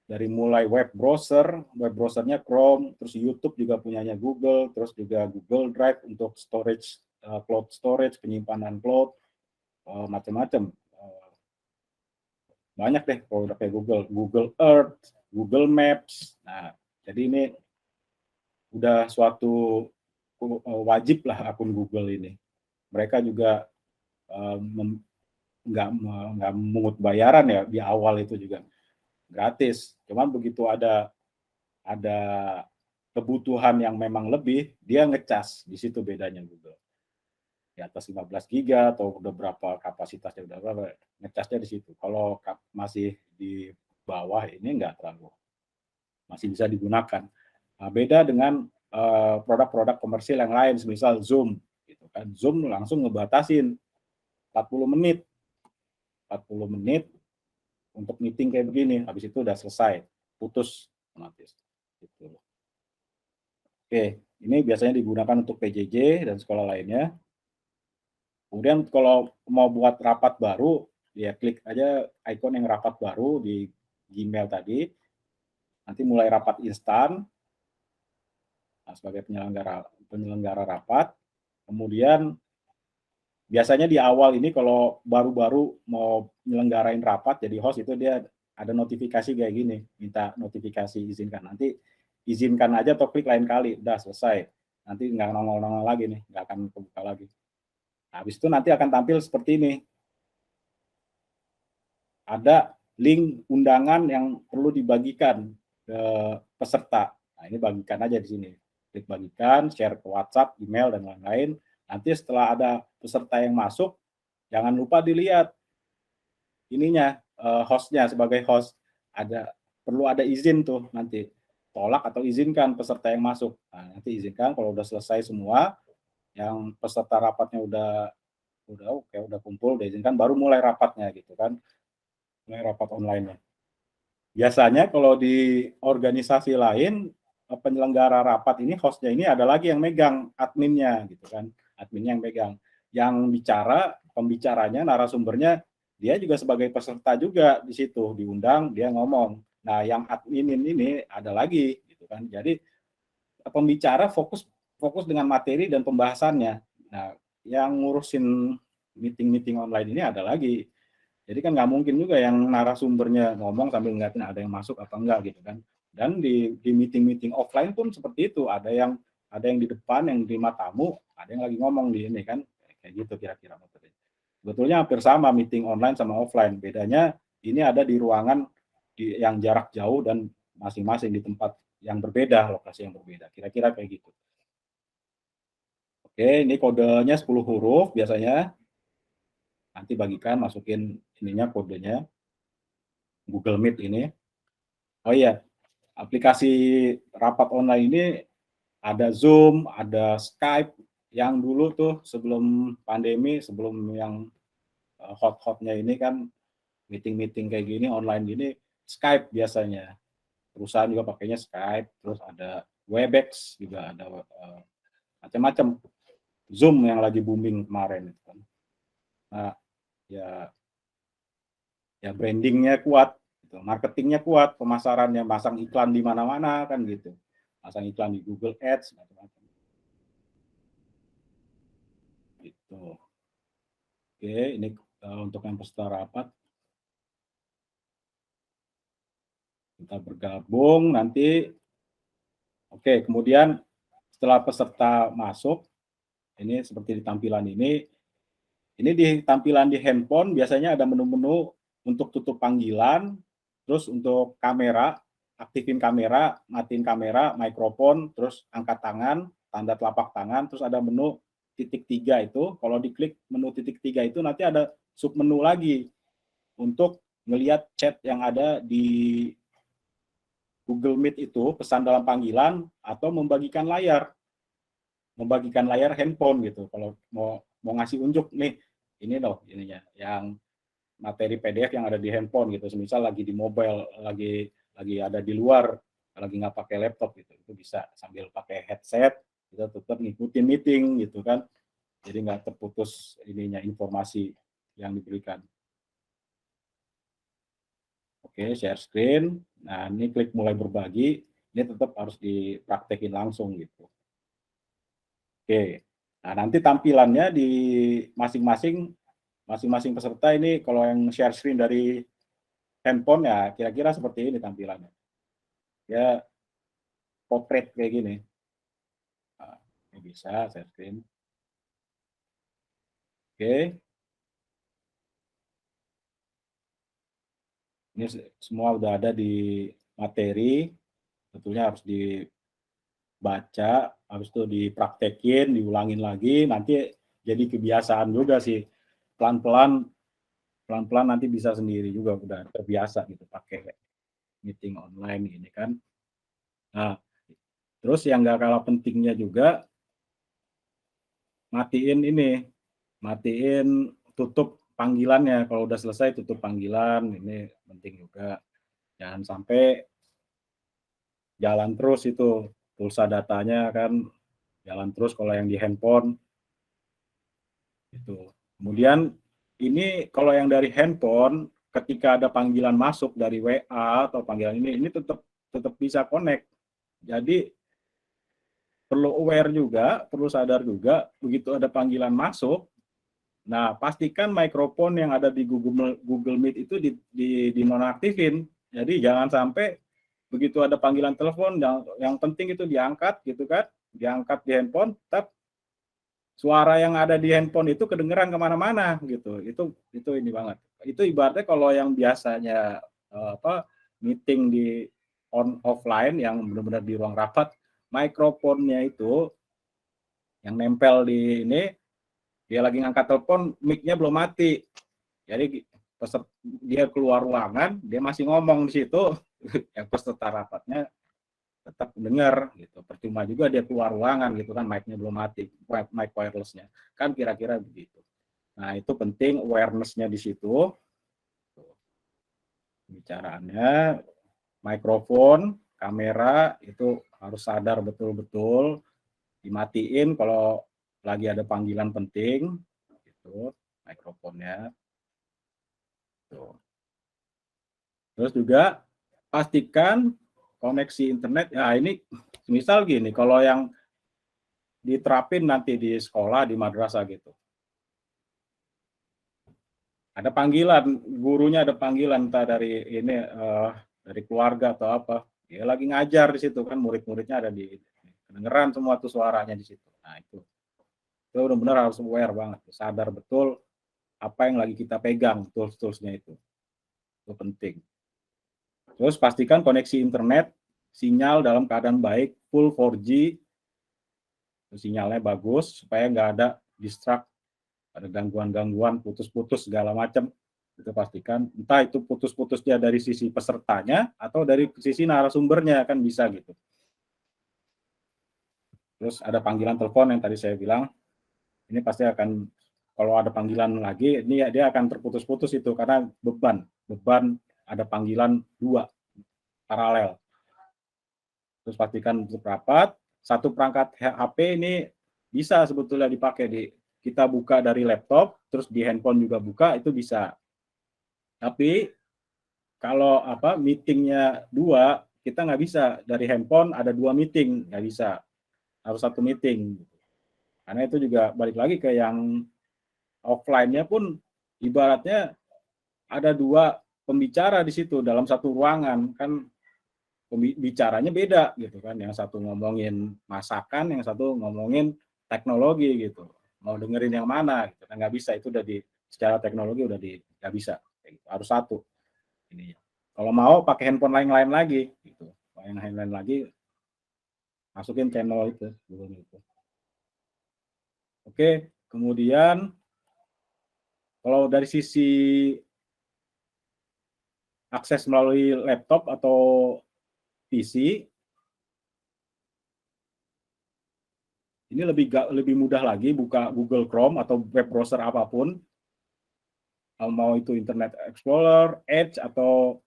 Dari mulai web browsernya Chrome, terus YouTube juga punyanya Google, terus juga Google Drive untuk storage, cloud storage, penyimpanan cloud, macam-macam. Banyak deh produk kayak Google Earth, Google Maps. Nah, jadi ini udah suatu wajib lah akun Google ini. Mereka juga nggak mengut bayaran ya di awal, itu juga gratis. Cuman begitu ada kebutuhan yang memang lebih, dia ngecas. Di situ bedanya Google. Di atas 15 giga atau udah berapa kapasitasnya, udah berapa, ngecasnya di situ. Kalau masih di bawah ini nggak terlalu, masih bisa digunakan. Nah, beda dengan produk-produk komersil yang lain, misal Zoom gitu. kan. Zoom langsung ngebatasin 40 menit untuk meeting kayak begini, habis itu udah selesai, putus otomatis. Gitu. Oke, ini biasanya digunakan untuk PJJ dan sekolah lainnya. Kemudian kalau mau buat rapat baru, ya klik aja ikon yang rapat baru di Gmail tadi. Nanti mulai rapat instan sebagai penyelenggara rapat. Kemudian biasanya di awal ini kalau baru-baru mau nyelenggarain rapat jadi host itu dia ada notifikasi kayak gini, minta notifikasi izinkan. Nanti izinkan aja atau klik lain kali, udah selesai. Nanti nggak nongol-nongol lagi nih, nggak akan kebuka lagi. Habis itu nanti akan tampil seperti ini. Ada link undangan yang perlu dibagikan ke peserta. Nah, ini bagikan aja di sini. Klik bagikan, share ke WhatsApp, email, dan lain-lain. Nanti setelah ada peserta yang masuk, jangan lupa dilihat ininya, hostnya sebagai host. Perlu ada izin tuh nanti. Tolak atau izinkan peserta yang masuk. Nah, nanti izinkan kalau udah selesai semua, yang peserta rapatnya udah oke, udah kumpul, udah izinkan, baru mulai rapatnya gitu kan. Mulai rapat online-nya. Biasanya kalau di organisasi lain, penyelenggara rapat ini, hostnya ini ada lagi yang megang, adminnya gitu kan. Adminnya yang megang. Yang pembicaranya, narasumbernya, dia juga sebagai peserta juga di situ, diundang, dia ngomong. Nah, yang adminin ini ada lagi gitu kan. Jadi pembicara fokus dengan materi dan pembahasannya. Nah, yang ngurusin meeting online ini ada lagi. Jadi kan nggak mungkin juga yang narasumbernya ngomong sambil ngeliatin ada yang masuk apa enggak gitu kan. Dan di meeting offline pun seperti itu, ada yang di depan yang terima tamu, ada yang lagi ngomong di ini kan, kayak gitu kira-kira materinya. Sebetulnya hampir sama meeting online sama offline, bedanya ini ada di ruangan yang jarak jauh dan masing-masing di tempat yang berbeda, lokasi yang berbeda, kira-kira kayak gitu. Oke, ini kodenya 10 huruf biasanya. Nanti bagikan, masukin ininya, kodenya. Google Meet ini. Oh iya, aplikasi rapat online ini ada Zoom, ada Skype, yang dulu tuh sebelum pandemi, sebelum yang hot-hotnya ini kan, meeting-meeting kayak gini, online gini, Skype biasanya. Perusahaan juga pakainya Skype, terus ada Webex juga, ada macam-macam. Zoom yang lagi booming kemarin. Nah, ya brandingnya kuat, gitu. Marketingnya kuat, pemasarannya, masang iklan di mana-mana kan gitu, masang iklan di Google Ads macam-macam. Gitu. Oke, ini untuk yang peserta rapat. Kita bergabung nanti. Oke, kemudian setelah peserta masuk, ini seperti di tampilan ini. Ini di tampilan di handphone biasanya ada menu-menu untuk tutup panggilan, terus untuk kamera, aktifin kamera, matiin kamera, mikrofon, terus angkat tangan, tanda telapak tangan, terus ada menu titik 3 itu. Kalau diklik menu titik 3 itu nanti ada submenu lagi untuk ngelihat chat yang ada di Google Meet itu, pesan dalam panggilan, atau membagikan layar handphone gitu. Kalau mau ngasih unjuk nih, ini loh ininya, yang materi PDF yang ada di handphone gitu. Misal lagi di mobile, lagi ada di luar, lagi nggak pakai laptop gitu, itu bisa sambil pakai headset, kita tetap ngikutin meeting gitu kan. Jadi nggak terputus ininya, informasi yang diberikan. Oke, share screen. Nah, ini klik mulai berbagi. Ini tetap harus dipraktekin langsung gitu. Oke. Nah, nanti tampilannya di masing-masing peserta ini, kalau yang share screen dari handphone ya kira-kira seperti ini tampilannya. Ya, portrait kayak gini. Nah, ini bisa share screen. Oke. Ini semua udah ada di materi, tentunya harus dibaca, habis itu dipraktekin, diulangin lagi, nanti jadi kebiasaan juga sih. Pelan-pelan nanti bisa sendiri juga, udah terbiasa gitu pakai meeting online ini kan. Nah, terus yang nggak kalah pentingnya juga, matiin tutup panggilannya. Kalau udah selesai tutup panggilan, ini penting juga. Jangan sampai jalan terus itu pulsa datanya kan jalan terus kalau yang di handphone itu. Kemudian ini kalau yang dari handphone ketika ada panggilan masuk dari WA atau panggilan ini tetap bisa connect. Jadi perlu aware juga, perlu sadar juga begitu ada panggilan masuk. Nah, pastikan mikrofon yang ada di Google Meet itu dinonaktifin. Jadi jangan sampai begitu ada panggilan telepon yang penting itu diangkat gitu kan, diangkat di handphone, tetap suara yang ada di handphone itu kedengeran kemana-mana gitu. Itu ini banget. Itu ibaratnya kalau yang biasanya meeting di offline yang benar-benar di ruang rapat, mikrofonnya itu yang nempel di ini, dia lagi ngangkat telepon, mic-nya belum mati. Jadi dia keluar ruangan, dia masih ngomong di situ, yang peserta rapatnya tetap dengar gitu. Percuma juga dia keluar ruangan gitu kan, mic-nya belum mati, mic wireless-nya. Kan kira-kira begitu. Nah, itu penting awareness-nya di situ. Bicaraannya, mikrofon, kamera itu harus sadar betul-betul dimatiin kalau lagi ada panggilan penting gitu, mikrofonnya. Tuh. Terus juga pastikan koneksi internet. Ya ini misal gini, kalau yang diterapin nanti di sekolah, di madrasah gitu. Ada panggilan, gurunya ada panggilan entah dari ini dari keluarga atau apa. Dia lagi ngajar di situ kan, murid-muridnya ada di kedengeran semua tuh suaranya di situ. Nah, itu benar-benar harus aware banget, sadar betul apa yang lagi kita pegang, tools-toolsnya itu penting. Terus pastikan koneksi internet, sinyal dalam keadaan baik, full 4G, sinyalnya bagus, supaya nggak ada distract, ada gangguan-gangguan, putus-putus segala macam. Itu pastikan, entah itu putus-putusnya dari sisi pesertanya, atau dari sisi narasumbernya, kan bisa gitu. Terus ada panggilan telepon yang tadi saya bilang, ini pasti akan, kalau ada panggilan lagi, ini dia akan terputus-putus itu, karena beban ada panggilan 2 paralel. Terus pastikan untuk rapat, satu perangkat HP ini bisa sebetulnya dipakai kita buka dari laptop, terus di handphone juga buka, itu bisa. Tapi kalau meetingnya 2, kita nggak bisa dari handphone ada 2 meeting, nggak bisa, harus 1 meeting. Karena itu juga balik lagi ke yang offline-nya pun ibaratnya ada 2 pembicara di situ dalam satu ruangan, kan bicaranya beda gitu kan, yang satu ngomongin masakan, yang satu ngomongin teknologi gitu, mau dengerin yang mana gitu kan, nggak bisa, itu udah secara teknologi udah nggak bisa gitu. Harus satu ini. Kalau mau pakai handphone lain-lain lagi gitu, yang lain-lain lagi masukin channel itu. Oke, kemudian kalau dari sisi akses melalui laptop atau PC, ini lebih mudah lagi, buka Google Chrome atau web browser apapun, mau itu Internet Explorer, Edge atau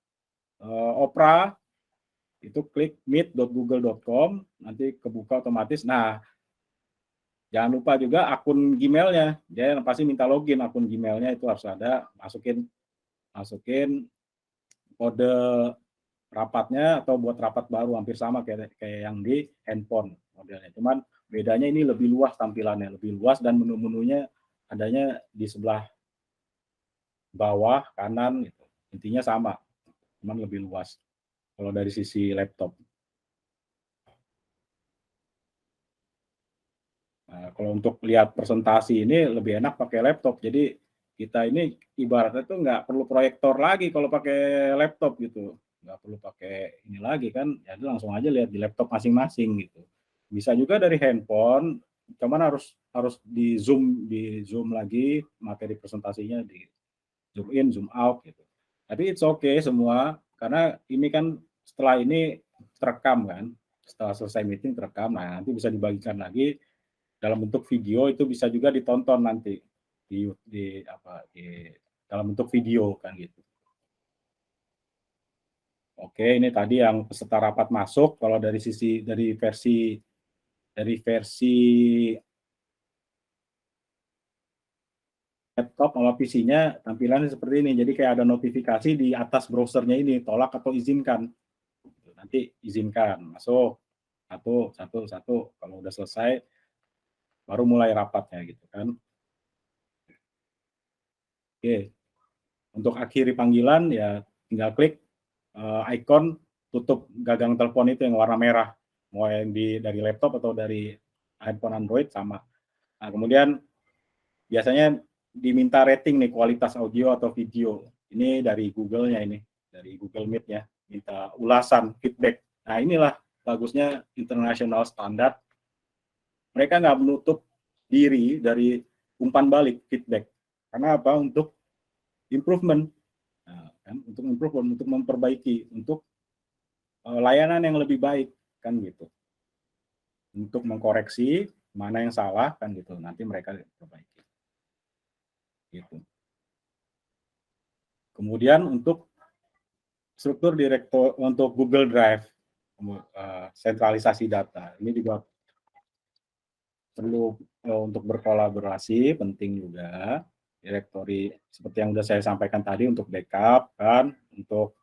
Opera, itu klik meet.google.com, nanti kebuka otomatis. Nah, jangan lupa juga akun Gmail-nya, dia pasti minta login, akun Gmail-nya itu harus ada, masukin kode rapatnya atau buat rapat baru, hampir sama kayak yang di handphone modelnya. Cuman bedanya ini lebih luas tampilannya, lebih luas, dan menu-menunya adanya di sebelah bawah kanan gitu. Intinya sama, cuman lebih luas kalau dari sisi laptop. Nah, kalau untuk lihat presentasi ini lebih enak pakai laptop. Jadi kita ini ibaratnya tuh nggak perlu proyektor lagi kalau pakai laptop gitu. Nggak perlu pakai ini lagi kan, jadi langsung aja lihat di laptop masing-masing gitu. Bisa juga dari handphone, cuman harus di zoom lagi materi presentasinya, di zoom in, zoom out gitu. Tapi it's okay semua, karena ini kan setelah ini terekam kan, setelah selesai meeting terekam, nah nanti bisa dibagikan lagi dalam bentuk video itu bisa juga ditonton nanti di dalam bentuk video kan gitu. Oke, ini tadi yang peserta rapat masuk. Kalau dari versi laptop sama PC-nya tampilannya seperti ini. Jadi kayak ada notifikasi di atas browsernya ini, tolak atau izinkan. Nanti izinkan, masuk satu. Kalau udah selesai, baru mulai rapatnya gitu kan. Oke, untuk akhiri panggilan ya tinggal klik icon tutup gagang telepon itu yang warna merah, mau yang dari laptop atau dari handphone Android sama. Nah, kemudian biasanya diminta rating nih kualitas audio atau video. Ini dari Google-nya ini, dari Google Meet-nya, minta ulasan, feedback. Nah, inilah bagusnya international standard. Mereka nggak menutup diri dari umpan balik feedback. Karena apa? Untuk improvement. Nah, kan? Untuk improvement, untuk memperbaiki, untuk layanan yang lebih baik, kan gitu. Untuk mengkoreksi mana yang salah, kan gitu. Nanti mereka perbaiki. Gitu. Kemudian untuk struktur direktur untuk Google Drive, sentralisasi data, ini juga perlu untuk berkolaborasi, penting juga. Direktori seperti yang sudah saya sampaikan tadi untuk backup, kan, untuk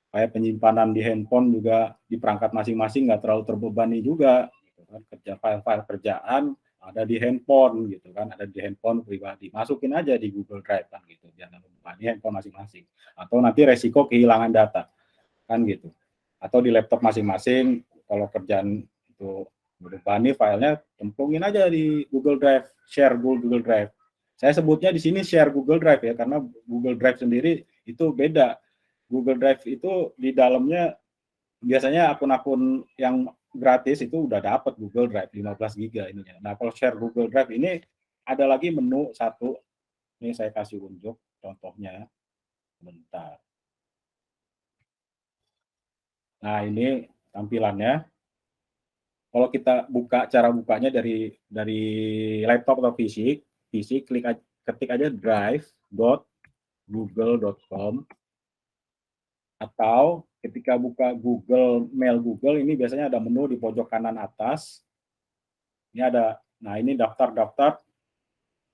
kayak penyimpanan di handphone juga di perangkat masing-masing nggak terlalu terbebani juga, gitu kan. File-file kerjaan ada di handphone gitu kan, ada di handphone pribadi, masukin aja di Google Drive kan gitu, jangan membebani handphone masing-masing, atau nanti resiko kehilangan data kan gitu, atau di laptop masing-masing kalau kerjaan itu membebani filenya, cemplungin aja di Google Drive, share Google Drive. Saya sebutnya di sini share Google Drive ya, karena Google Drive sendiri itu beda. Google Drive itu di dalamnya biasanya akun-akun yang gratis itu udah dapat Google Drive 15 GB ininya. Nah, kalau share Google Drive ini ada lagi menu satu. Ini saya kasih unjuk contohnya. Bentar. Nah, ini tampilannya. Kalau kita buka, cara bukanya dari laptop atau PC ketik aja drive.google.com, atau ketika buka Google Mail Google, ini biasanya ada menu di pojok kanan atas. Ini ada, nah ini daftar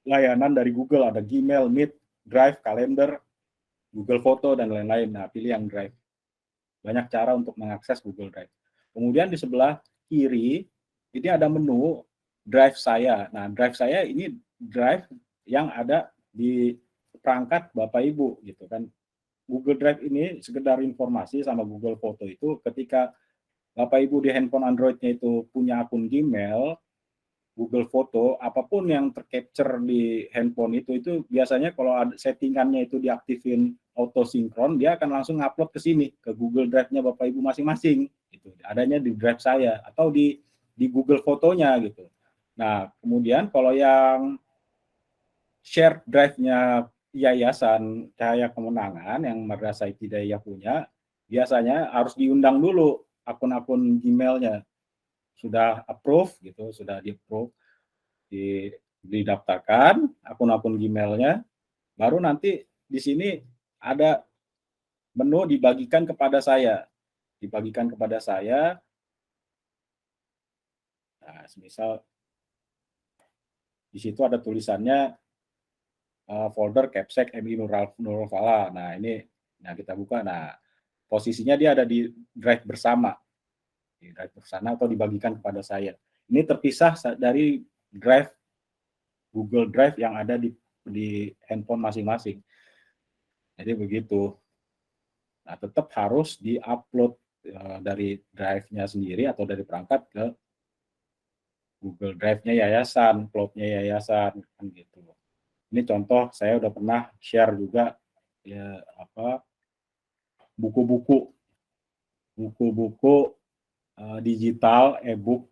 layanan dari Google, ada Gmail, Meet, Drive, Calendar, Google Foto, dan lain-lain. Nah, pilih yang Drive. Banyak cara untuk mengakses Google Drive. Kemudian di sebelah kiri, ini ada menu Drive saya. Nah, Drive saya ini Drive yang ada di perangkat Bapak Ibu, gitu kan. Google Drive ini sekedar informasi sama Google Foto itu ketika Bapak Ibu di handphone Android-nya itu punya akun Gmail, Google Foto, apapun yang tercapture di handphone itu biasanya kalau ada settingannya itu diaktifin auto sinkron, dia akan langsung upload ke sini, ke Google Drive-nya Bapak Ibu masing-masing. Gitu. Adanya di Drive saya atau di Google Fotonya gitu. Nah, kemudian kalau yang share Drive-nya Yayasan Cahaya Kemenangan yang Madrasah Ibtidaiyah punya, biasanya harus diundang dulu akun-akun Gmail-nya. Sudah approve gitu, sudah di-approve, didaftarkan akun-akun Gmail-nya, baru nanti di sini ada menu dibagikan kepada saya. Dibagikan kepada saya. Nah, misal di situ ada tulisannya folder Capsec MI Nurul Falah. Nah, ini kita buka. Nah, posisinya dia ada di drive bersama. Di drive bersama atau dibagikan kepada saya. Ini terpisah dari drive Google Drive yang ada di handphone masing-masing. Jadi begitu. Nah, tetap harus di-upload dari drive-nya sendiri atau dari perangkat ke Google Drive-nya yayasan, cloud-nya yayasan, kan gitu. Ini contoh saya udah pernah share juga ya buku-buku digital e-book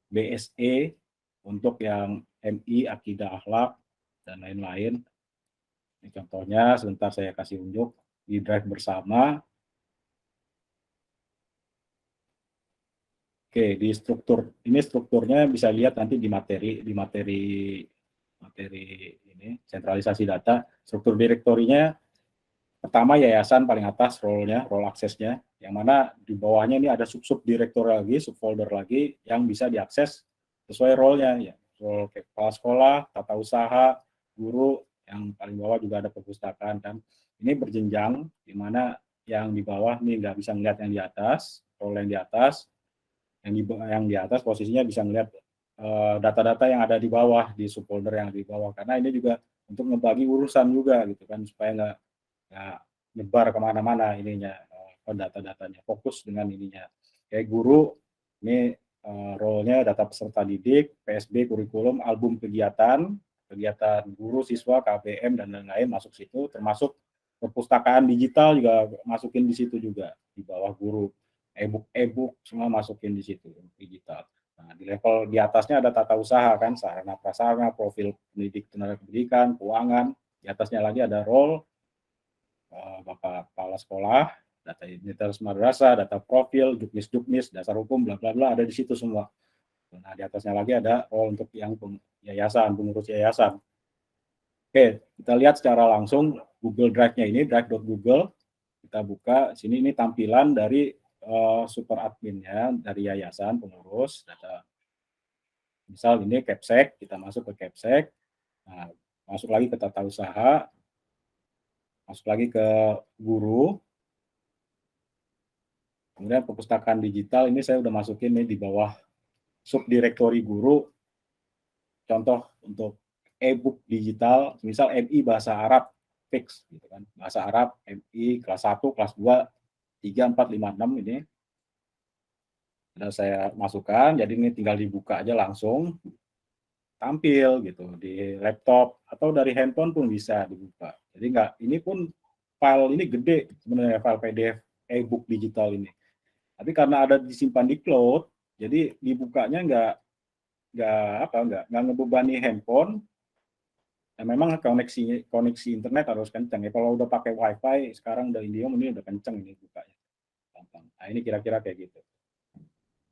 BSE untuk yang MI akidah akhlak dan lain-lain. Ini contohnya, sebentar saya kasih unjuk di drive bersama. Oke, di strukturnya bisa lihat nanti di materi ini sentralisasi data. Struktur direktorinya pertama yayasan paling atas role aksesnya, yang mana di bawahnya ini ada sub direktori lagi, subfolder lagi yang bisa diakses sesuai role-nya ya. Role kepala sekolah, tata usaha, guru, yang paling bawah juga ada perpustakaan kan. Ini berjenjang di mana yang di bawah nih nggak bisa melihat yang di atas, role yang di atas. Yang di atas posisinya bisa melihat data-data yang ada di bawah, di subfolder yang ada di bawah, karena ini juga untuk ngebagi urusan juga gitu kan, supaya nggak nyebar kemana-mana ininya, data-datanya, fokus dengan ininya. Kayak guru, ini role-nya data peserta didik, PSB, kurikulum, album kegiatan guru, siswa, KBM, dan lain-lain masuk situ, termasuk perpustakaan digital juga masukin di situ juga, di bawah guru. E-book semua masukin di situ digital. Nah, di level di atasnya ada tata usaha kan, sarana prasarana, profil pendidik tenaga pendidikan, keuangan. Di atasnya lagi ada role Bapak kepala sekolah, data identitas madrasah, data profil, juknis, dasar hukum, bla bla bla, ada di situ semua. Nah, di atasnya lagi ada role untuk yang yayasan, pengurus yayasan. Oke, kita lihat secara langsung Google Drive-nya ini, drive.google. Kita buka sini, ini tampilan dari super adminnya dari yayasan pengurus data. Misal ini Capsek, kita masuk ke Capsek, nah, masuk lagi ke tata usaha, masuk lagi ke guru, kemudian perpustakaan digital. Ini saya udah masukin nih di bawah subdirektori guru, contoh untuk e-book digital, misal MI bahasa Arab fix gitu kan, bahasa Arab MI kelas 1, kelas 2, 3, 4, 5, 6 ini sudah saya masukkan, jadi ini tinggal dibuka aja langsung tampil gitu di laptop atau dari handphone pun bisa dibuka. Jadi ini pun file ini gede sebenarnya, file PDF e-book digital ini. Tapi karena ada disimpan di cloud, jadi dibukanya nggak ngebebani handphone. Nah, memang koneksi internet harus kencang ya. Kalau udah pakai WiFi sekarang dari Indihome ini udah kencang ini bukanya. Nah, ini kira-kira kayak gitu.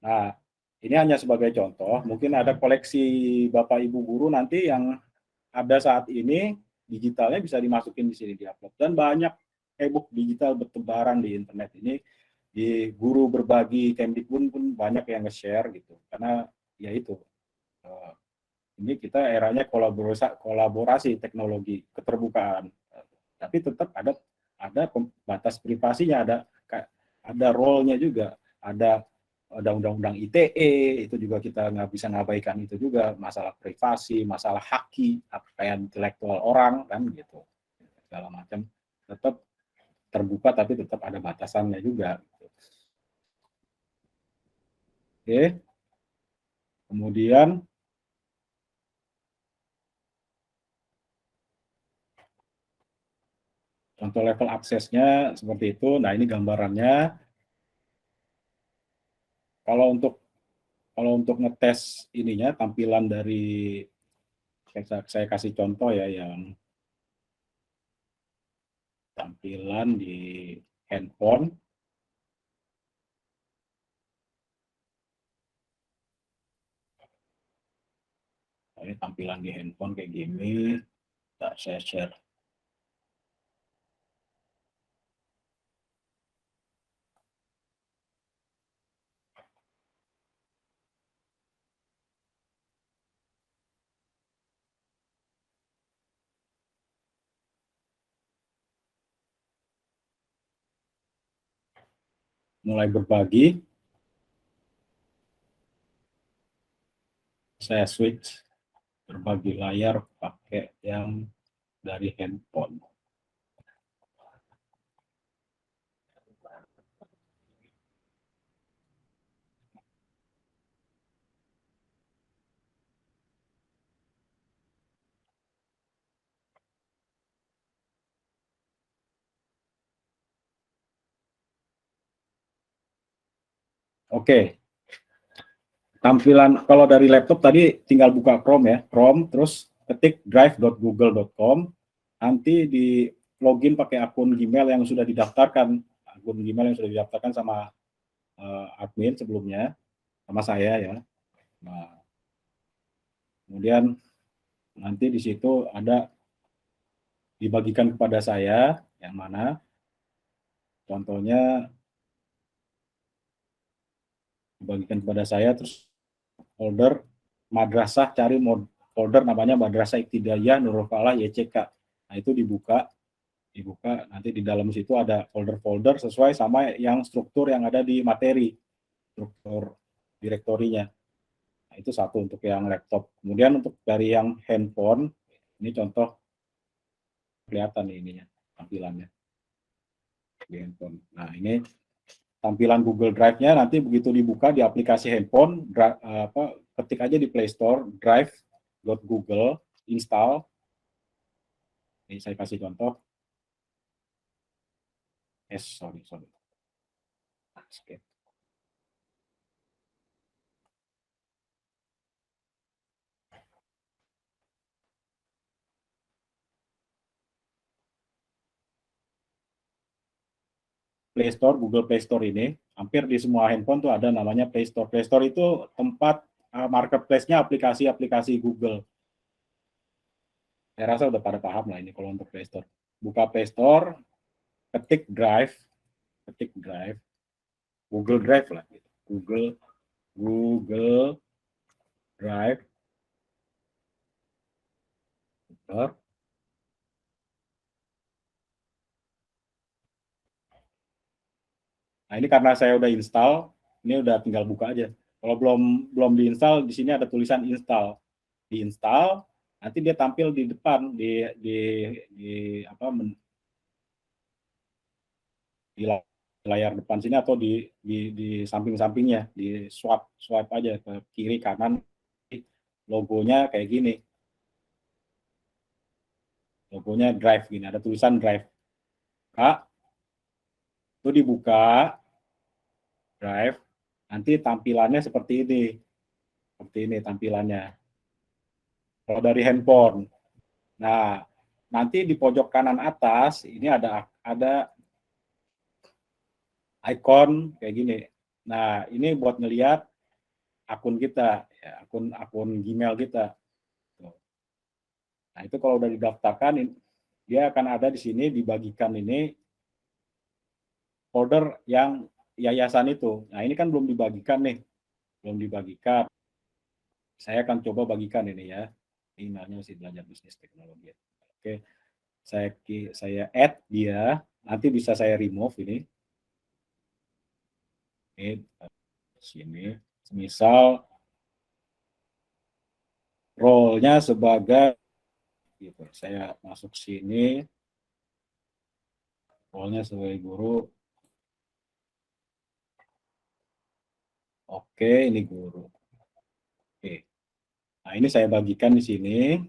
Nah, ini hanya sebagai contoh. Mungkin ada koleksi Bapak Ibu guru nanti yang ada saat ini digitalnya bisa dimasukin di sini, diupload. Dan banyak e-book digital bertebaran di internet ini. Di guru berbagi, Kemdikbud pun banyak yang nge-share gitu. Karena ya itu. Ini kita eranya kolaborasi teknologi, keterbukaan. Tapi tetap ada batas privasinya, ada role-nya juga, ada undang-undang ITE, itu juga kita nggak bisa ngabaikan itu juga, masalah privasi, masalah haki, kekayaan intelektual orang, kan gitu. Segala macam, tetap terbuka tapi tetap ada batasannya juga. Oke. Kemudian contoh level aksesnya seperti itu. Nah, ini gambarannya. Kalau untuk ngetes ininya, tampilan dari saya kasih contoh ya, yang tampilan di handphone. Ini tampilan di handphone kayak gini. Saya share. Mulai berbagi. Saya switch berbagi layar pakai yang dari handphone. Oke. Tampilan kalau dari laptop tadi tinggal buka Chrome ya, Chrome, terus ketik drive.google.com, nanti di login pakai akun Gmail yang sudah didaftarkan, sama admin sebelumnya. sama saya ya. Nah, kemudian nanti di situ ada dibagikan kepada saya yang mana contohnya dibagikan kepada saya, terus folder madrasah, cari folder namanya Madrasah Ibtidaiyah Nurul Falah YCK. Nah, itu dibuka nanti di dalam situ ada folder-folder sesuai sama yang struktur yang ada di materi, struktur direktorinya. Nah, itu satu untuk yang laptop. Kemudian untuk dari yang handphone, ini contoh kelihatan nih ininya, tampilannya di handphone. Nah, ini tampilan Google Drive-nya nanti begitu dibuka di aplikasi handphone, ketik aja di Play Store, drive.google, install. Ini saya kasih contoh. Sorry. Skip. Play Store, Google Play Store ini, hampir di semua handphone tuh ada namanya Play Store. Play Store itu tempat marketplace-nya aplikasi-aplikasi Google. Saya rasa udah pada paham lah ini kalau untuk Play Store. Buka Play Store, ketik Drive, Google Drive lah, gitu. Google Drive. Nah, ini karena saya udah install, ini udah tinggal buka aja. Kalau belum diinstal, di sini ada tulisan install. Diinstal, nanti dia tampil di depan di layar depan sini atau di samping-sampingnya, di swipe aja ke kiri kanan, logonya kayak gini. Logonya Drive gini, ada tulisan Drive. Itu dibuka Drive, nanti tampilannya seperti ini. Seperti ini tampilannya. Kalau dari handphone. Nah, nanti di pojok kanan atas ini ada icon kayak gini. Nah, ini buat ngelihat akun kita, ya, akun Gmail kita. Nah, itu kalau udah didaftarkan, dia akan ada di sini dibagikan ini folder yang yayasan itu. Nah, ini kan belum dibagikan nih. Belum dibagikan. Saya akan coba bagikan ini ya. Emailnya masih Belajar Bisnis Teknologi. Oke. Saya add dia, nanti bisa saya remove ini. Ini sini. Misal role-nya sebagai gitu. Saya masuk sini. Role-nya sebagai guru. Oke, ini guru. Oke. Nah, ini saya bagikan di sini.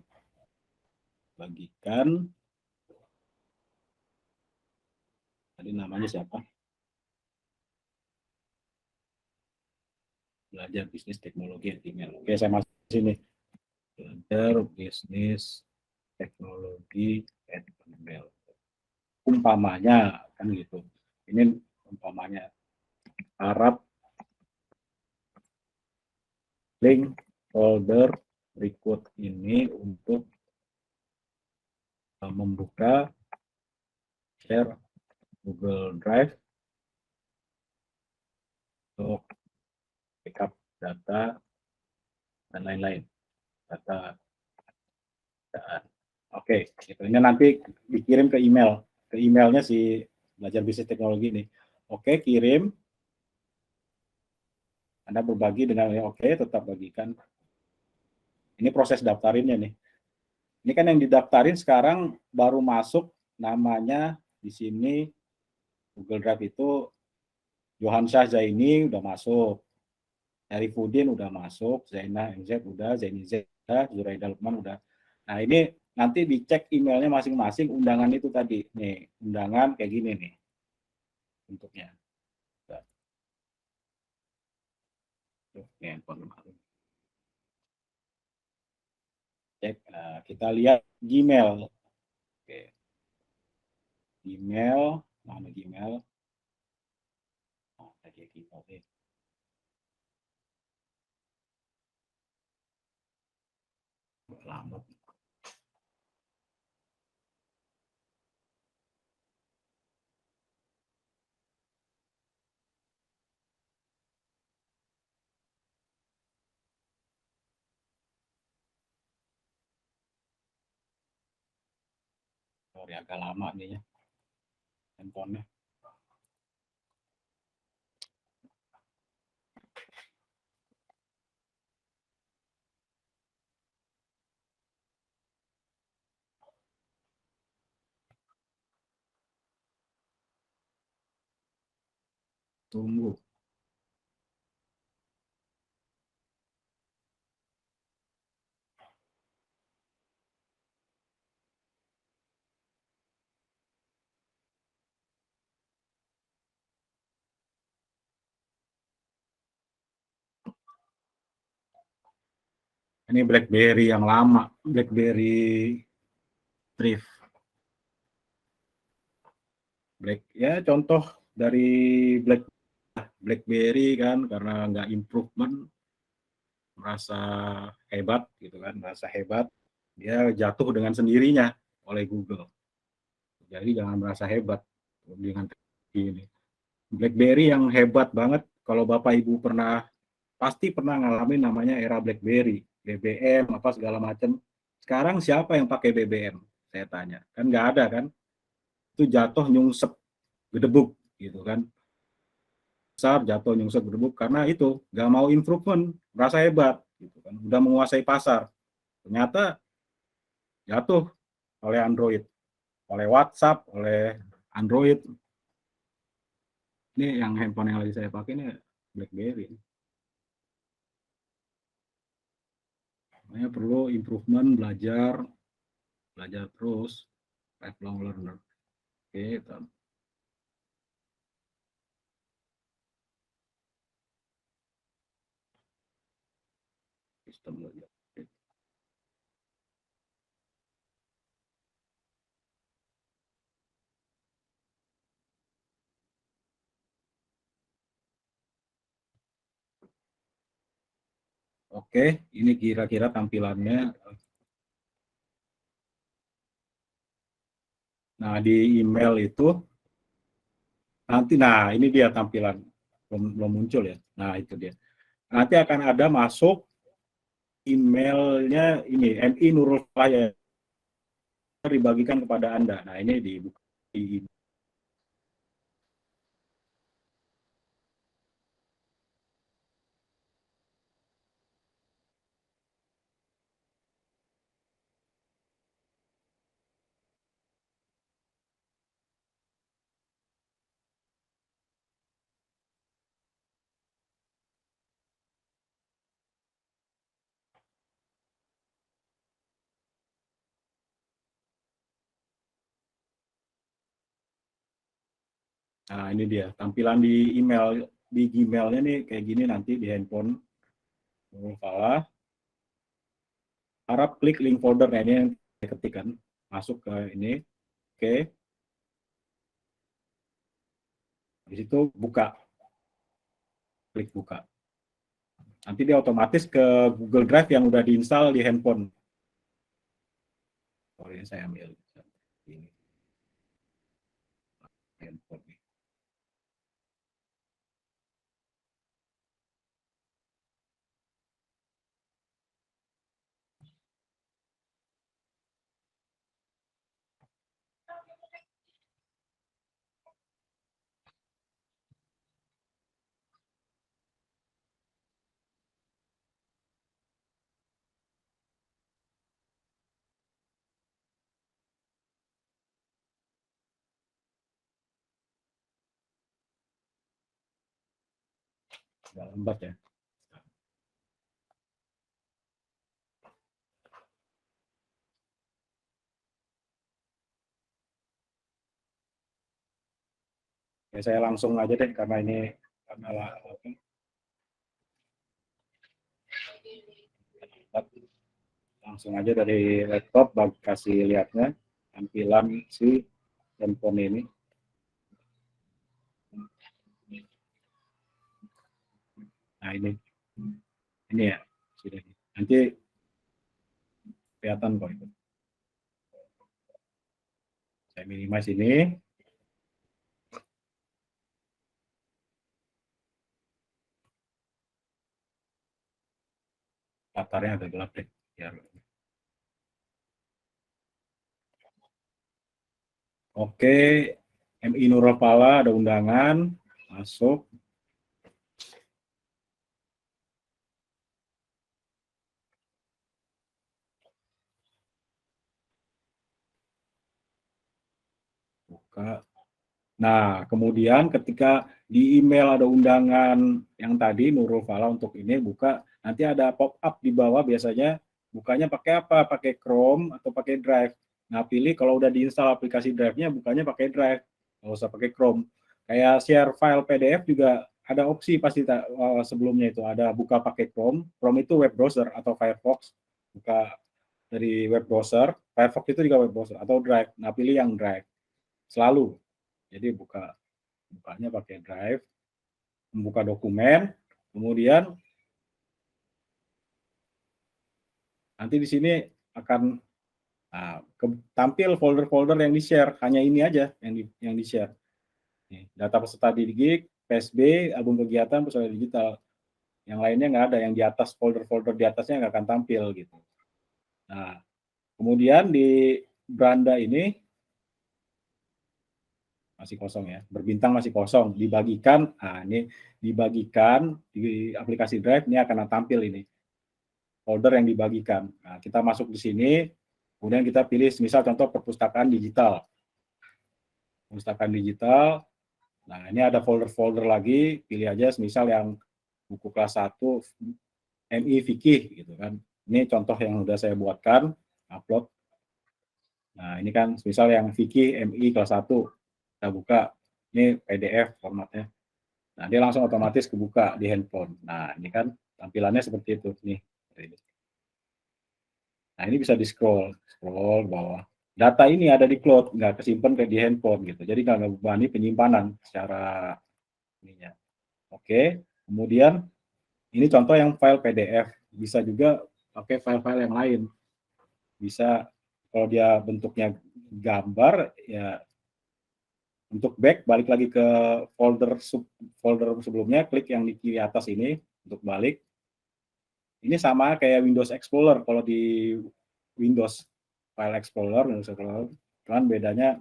Bagikan. Tadi namanya siapa? Belajar Bisnis Teknologi email. Oke, saya masuk di sini. Belajar Bisnis Teknologi email. Umpamanya kan gitu. Ini umpamanya Arab link folder berikut ini untuk membuka share Google Drive untuk backup data dan lain-lain. Data. Oke, gitu. Ini nanti dikirim ke emailnya si Belajar Bisnis Teknologi ini. Oke, kirim. Anda berbagi dengan oke, tetap bagikan. Ini proses daftarinnya nih. Ini kan yang didaftarin sekarang baru masuk namanya di sini Google Drive itu Johansyah Zaini udah masuk. Arifudin udah masuk, Zainah MZ udah, Zaini Z udah, Zuraida Lukman udah. Nah, ini nanti dicek emailnya masing-masing undangan itu tadi. Nih, undangan kayak gini nih. Bentuknya. Cek, kita lihat Gmail. Oke. Gmail, mana Gmail? Lama. Sorry, agak lama nih ya handphonenya. Tunggu. Ini BlackBerry yang lama, BlackBerry Thrift. Ya contoh dari BlackBerry kan, karena nggak improvement, merasa hebat gitu kan, merasa hebat, dia jatuh dengan sendirinya oleh Google. Jadi jangan merasa hebat dengan ini. BlackBerry yang hebat banget, kalau Bapak Ibu pasti pernah ngalamin namanya era BlackBerry, BBM apa segala macam. Sekarang siapa yang pakai BBM? Saya tanya. Kan nggak ada kan? Itu jatuh nyungsep, gedebuk gitu kan. Besar jatuh nyungsep gedebuk karena itu nggak mau improvement, merasa hebat gitu kan. Udah menguasai pasar. Ternyata jatuh oleh Android, oleh WhatsApp, oleh Android. Ini yang handphone yang lagi saya pakai ini BlackBerry. Makanya perlu improvement, belajar terus, lifelong learner. Oke, sistem belajar. Oke, ini kira-kira tampilannya. Nah, di email itu nanti, nah ini dia tampilan, belum muncul ya. Nah, itu dia. Nanti akan ada masuk emailnya ini, MI Nurul Faya, dibagikan kepada Anda. Nah, ini dibuka di Nah, ini dia tampilan di email, di Gmail-nya nih kayak gini nanti di handphone. Salah. Harap klik link folder. Nah, ini yang saya ketikkan, masuk ke ini. Oke. Di situ buka. Klik buka. Nanti dia otomatis ke Google Drive yang udah diinstal di handphone. Oh, ini saya ambil ini. Handphone nih. Agak lambat ya. Ya, saya langsung aja deh karena ini adalah langsung aja dari laptop kasih lihatnya tampilan si handphone ini. Nah, ini ya sudah. Nanti Kelihatan kok itu. Saya minimize ini. Latarnya agak gelap deh. Biar. Oke, MI Nurul Fala ada undangan, masuk. Buka. Nah, kemudian ketika di email ada undangan yang tadi Nurul Fala untuk ini buka, nanti ada pop up di bawah biasanya bukanya pakai apa? Pakai Chrome atau pakai Drive. Nah, pilih kalau udah diinstal aplikasi Drive-nya bukanya pakai Drive, nggak usah pakai Chrome. Kayak share file PDF juga ada opsi pasti sebelumnya itu ada buka pakai Chrome. Chrome itu web browser atau Firefox, buka dari web browser. Firefox itu juga web browser atau Drive. Nah, pilih yang Drive selalu. Jadi bukanya pakai Drive, membuka dokumen, kemudian nanti di sini akan tampil folder-folder yang di-share, hanya ini aja yang di-share. Data peserta didik, PSB, album kegiatan, persoalan digital. Yang lainnya nggak ada, yang di atas folder-folder di atasnya nggak akan tampil gitu. Nah, kemudian di beranda ini masih kosong ya, berbintang masih kosong, dibagikan, ini dibagikan di aplikasi Drive, ini akan tampil ini, folder yang dibagikan. Nah, kita masuk di sini, kemudian kita pilih, misal contoh perpustakaan digital. Perpustakaan digital, nah ini ada folder-folder lagi, pilih aja, misal yang buku kelas 1, MI Fikih, gitu kan. Ini contoh yang udah saya buatkan, upload. Nah, ini kan misal yang Fikih MI kelas 1, kita buka, ini PDF formatnya. Nah, dia langsung otomatis kebuka di handphone. Nah, ini kan tampilannya seperti itu nih. Nah, ini bisa di-scroll ke bawah. Data ini ada di cloud, nggak kesimpan kayak di handphone gitu. Jadi nggak ngebebani penyimpanan secara ininya. Oke, kemudian ini contoh yang file PDF. Bisa juga pakai file-file yang lain. Bisa kalau dia bentuknya gambar ya. Untuk back, balik lagi ke folder sebelumnya, klik yang di kiri atas ini untuk balik. Ini sama kayak Windows Explorer, kalau di Windows File Explorer, cuman bedanya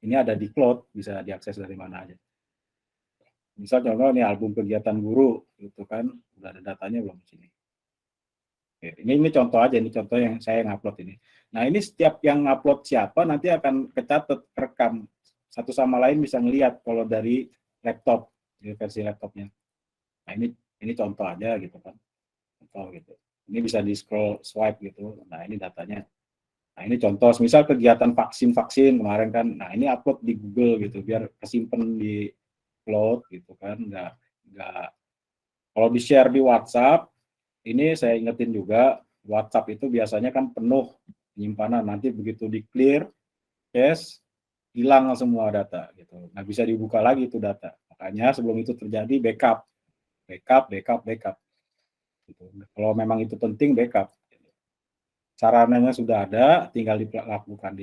ini ada di cloud, bisa diakses dari mana aja. Misal contoh ini album kegiatan guru, gitu kan, udah ada datanya belum di sini. Oke, ini contoh aja, ini contoh yang saya ngupload ini. Nah, ini setiap yang ngupload siapa nanti akan kecatat, rekam. Satu sama lain bisa ngelihat kalau dari laptop, dari versi laptopnya. Nah, ini contoh aja gitu kan. Contoh gitu. Ini bisa di scroll swipe gitu. Nah, ini datanya. Nah, ini contoh misal kegiatan vaksin kemarin kan. Nah, ini upload di Google gitu biar kesimpan di cloud gitu kan. Enggak kalau di-share di WhatsApp, ini saya ingetin juga WhatsApp itu biasanya kan penuh penyimpanan. Nanti begitu di-clear, cache, hilang semua data gitu. Nah, bisa dibuka lagi itu data. Makanya sebelum itu terjadi backup. Gitu. Kalau memang itu penting backup. Sarananya sudah ada, tinggal dilakukan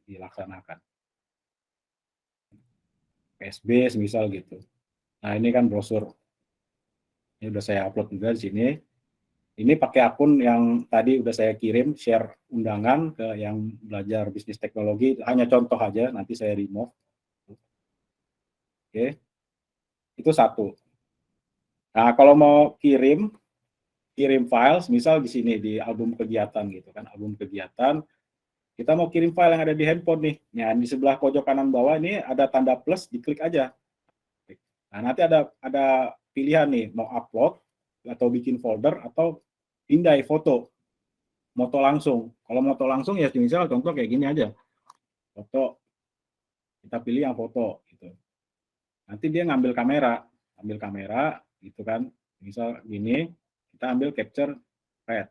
dilaksanakan. PSB semisal gitu. Nah, ini kan brosur. Ini udah saya upload juga di sini. Ini pakai akun yang tadi udah saya kirim, share undangan ke yang belajar bisnis teknologi. Hanya contoh aja, nanti saya remove. Oke, itu satu. Nah, kalau mau kirim file, misal di sini di album kegiatan gitu kan, album kegiatan. Kita mau kirim file yang ada di handphone nih. Nah, di sebelah pojok kanan bawah ini ada tanda plus, diklik aja. Nah, nanti ada pilihan nih, mau upload atau bikin folder atau pindai foto. Moto langsung. Kalau moto langsung ya misal contoh kayak gini aja. Foto, kita pilih yang foto gitu. Nanti dia ngambil kamera gitu kan. Misal gini, kita ambil capture red.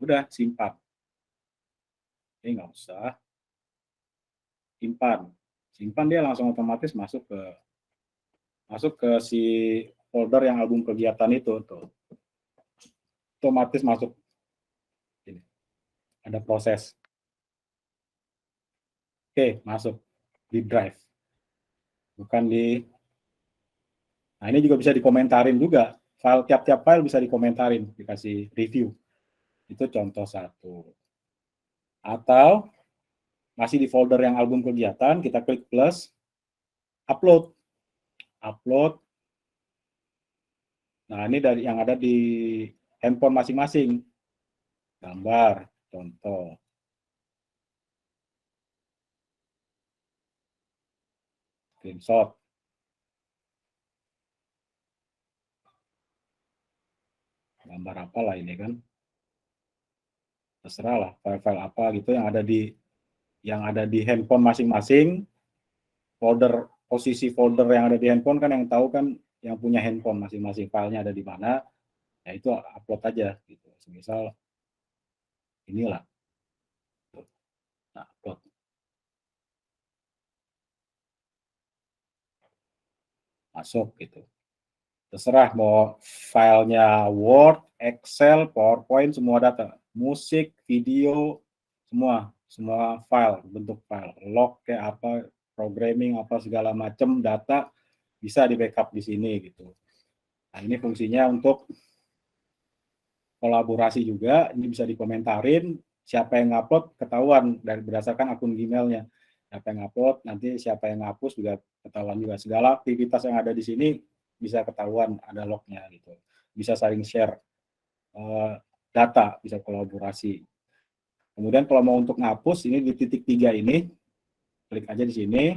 Udah simpan. Ini nggak usah. Simpan. simpan, dia langsung otomatis masuk ke si folder yang album kegiatan itu tuh. Otomatis masuk. Ini. Ada proses. Oke, masuk di drive. Bukan di. Nah, ini juga bisa dikomentarin juga. Tiap-tiap file bisa dikomentarin, dikasih review. Itu contoh satu. Atau masih di folder yang album kegiatan, kita klik plus, upload. Upload. Nah, ini dari yang ada di handphone masing-masing. Gambar, contoh. Screenshot. Gambar apa lah ini kan. Terserah lah, file-file apa gitu yang ada di handphone masing-masing. Posisi folder yang ada di handphone kan yang tahu kan yang punya handphone masing-masing, filenya ada di mana. Ya itu upload aja gitu. Misal inilah. Nah, upload. Masuk gitu. Terserah mau filenya Word, Excel, PowerPoint, semua data, musik, video, semua file, bentuk file, log kayak apa, programming apa segala macam data bisa di backup di sini gitu. Nah, ini fungsinya untuk kolaborasi juga, ini bisa dikomentarin, siapa yang ngupload ketahuan dari berdasarkan akun Gmail-nya. Siapa yang upload, nanti siapa yang ngapus juga ketahuan juga. Segala aktivitas yang ada di sini bisa ketahuan, ada lognya gitu. Bisa saling share data, bisa kolaborasi. Kemudian kalau mau untuk ngapus, ini di titik 3 ini, klik aja di sini,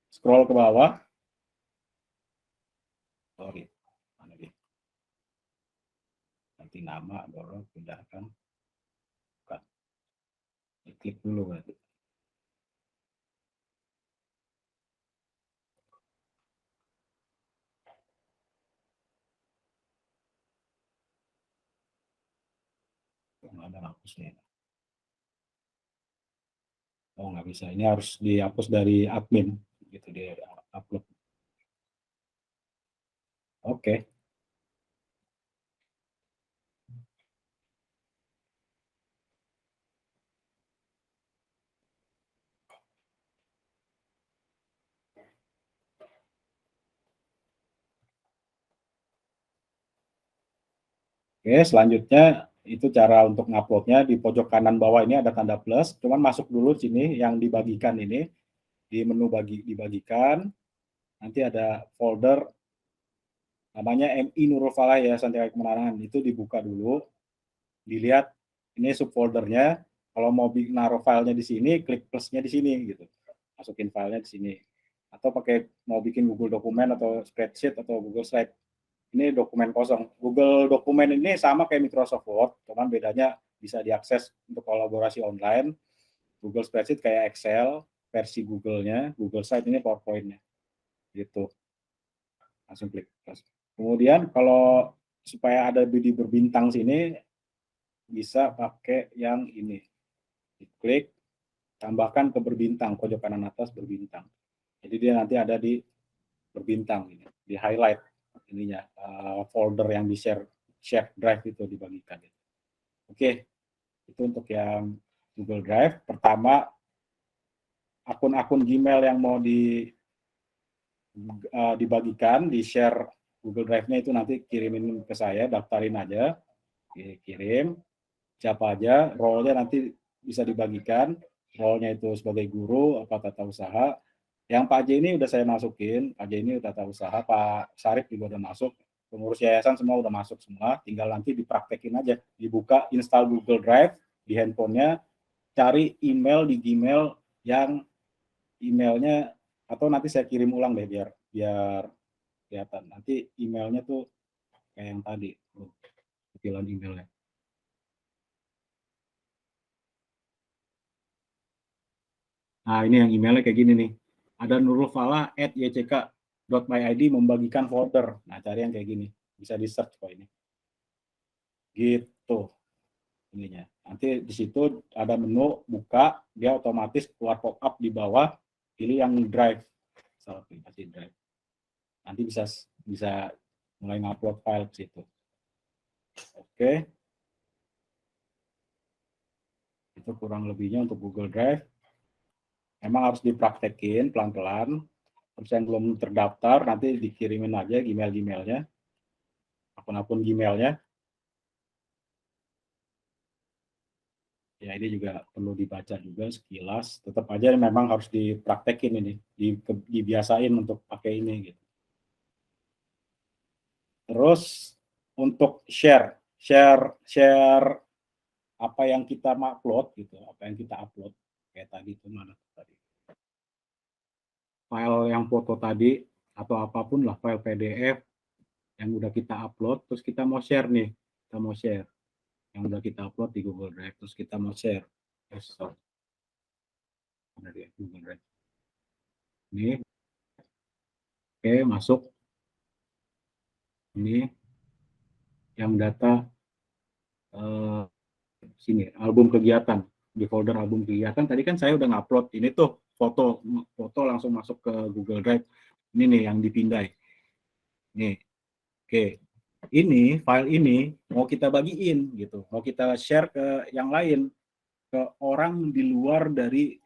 scroll ke bawah. Sorry, mana dia? Nanti nama, baru pindahkan. Bukan. Klik dulu berarti. Nggak ada hapusnya. Oh, nggak bisa. Ini harus dihapus dari admin. Gitu, di upload. Oke. Oke, selanjutnya itu cara untuk nguploadnya. Di pojok kanan bawah ini ada tanda plus, cuman masuk dulu sini yang dibagikan ini, di menu dibagikan, nanti ada folder namanya MI Nurul Falah Yayasan TKI Kemenangan, itu dibuka dulu, dilihat ini subfoldernya, kalau mau naruh filenya di sini, klik plusnya di sini gitu, masukin filenya di sini, atau mau bikin Google Dokumen atau spreadsheet atau Google Slide. Ini dokumen kosong. Google Dokumen ini sama kayak Microsoft Word, cuman bedanya bisa diakses untuk kolaborasi online. Google Spreadsheet kayak Excel, versi Google-nya. Google Slide ini PowerPoint-nya. Gitu. Langsung klik. Kemudian kalau supaya ada di berbintang sini, bisa pakai yang ini. Diklik, tambahkan ke berbintang, pojok kanan atas berbintang. Jadi dia nanti ada di berbintang, ini, di highlight ininya, folder yang di share drive itu dibagikan. Oke, itu untuk yang Google Drive. Pertama, akun-akun Gmail yang mau dibagikan, di share Google Drive-nya itu nanti kirimin ke saya, daftarin aja, kirim, siapa aja, role-nya nanti bisa dibagikan, role-nya itu sebagai guru, apa tata usaha. Yang Pak J ini udah saya masukin, Pak J ini udah tata usaha, Pak Sarif juga udah masuk, pengurus yayasan semua udah masuk semua, tinggal nanti dipraktekin aja, dibuka, install Google Drive di handphonenya, cari email di Gmail yang emailnya, atau nanti saya kirim ulang deh biar kelihatan. Nanti emailnya tuh kayak yang tadi, tampilan emailnya. Nah, ini yang emailnya kayak gini nih. Ada nurulfalah@yck.myid membagikan folder. Nah, cari yang kayak gini. Bisa di-search kok ini. Gitu. Ininya. Nanti di situ ada menu buka, dia otomatis keluar pop-up di bawah. pilih yang Drive, aplikasi Drive. Nanti bisa mulai ngupload file ke situ. Oke. Itu kurang lebihnya untuk Google Drive. Memang harus dipraktekin pelan-pelan. Terus yang belum terdaftar nanti dikirimin aja Gmail-nya, akun-akun Gmailnya. Ya ini juga perlu dibaca juga sekilas. Tetap aja memang harus dipraktekin ini, dibiasain untuk pakai ini gitu. Terus untuk share apa yang kita upload gitu, apa yang kita upload kayak tadi itu mana tadi. File yang foto tadi atau apapun lah, file PDF yang udah kita upload, terus kita mau share nih, kita mau share yang udah kita upload di Google Drive, terus kita mau share. Ada di Google Drive. Ini, oke, masuk. Ini yang data sini, album kegiatan. Di folder album kegiatan tadi kan saya udah ngupload. Ini tuh foto langsung masuk ke Google Drive. Ini nih yang dipindai. Nih, oke. Ini file ini mau kita bagiin gitu, mau kita share ke yang lain, ke orang di luar dari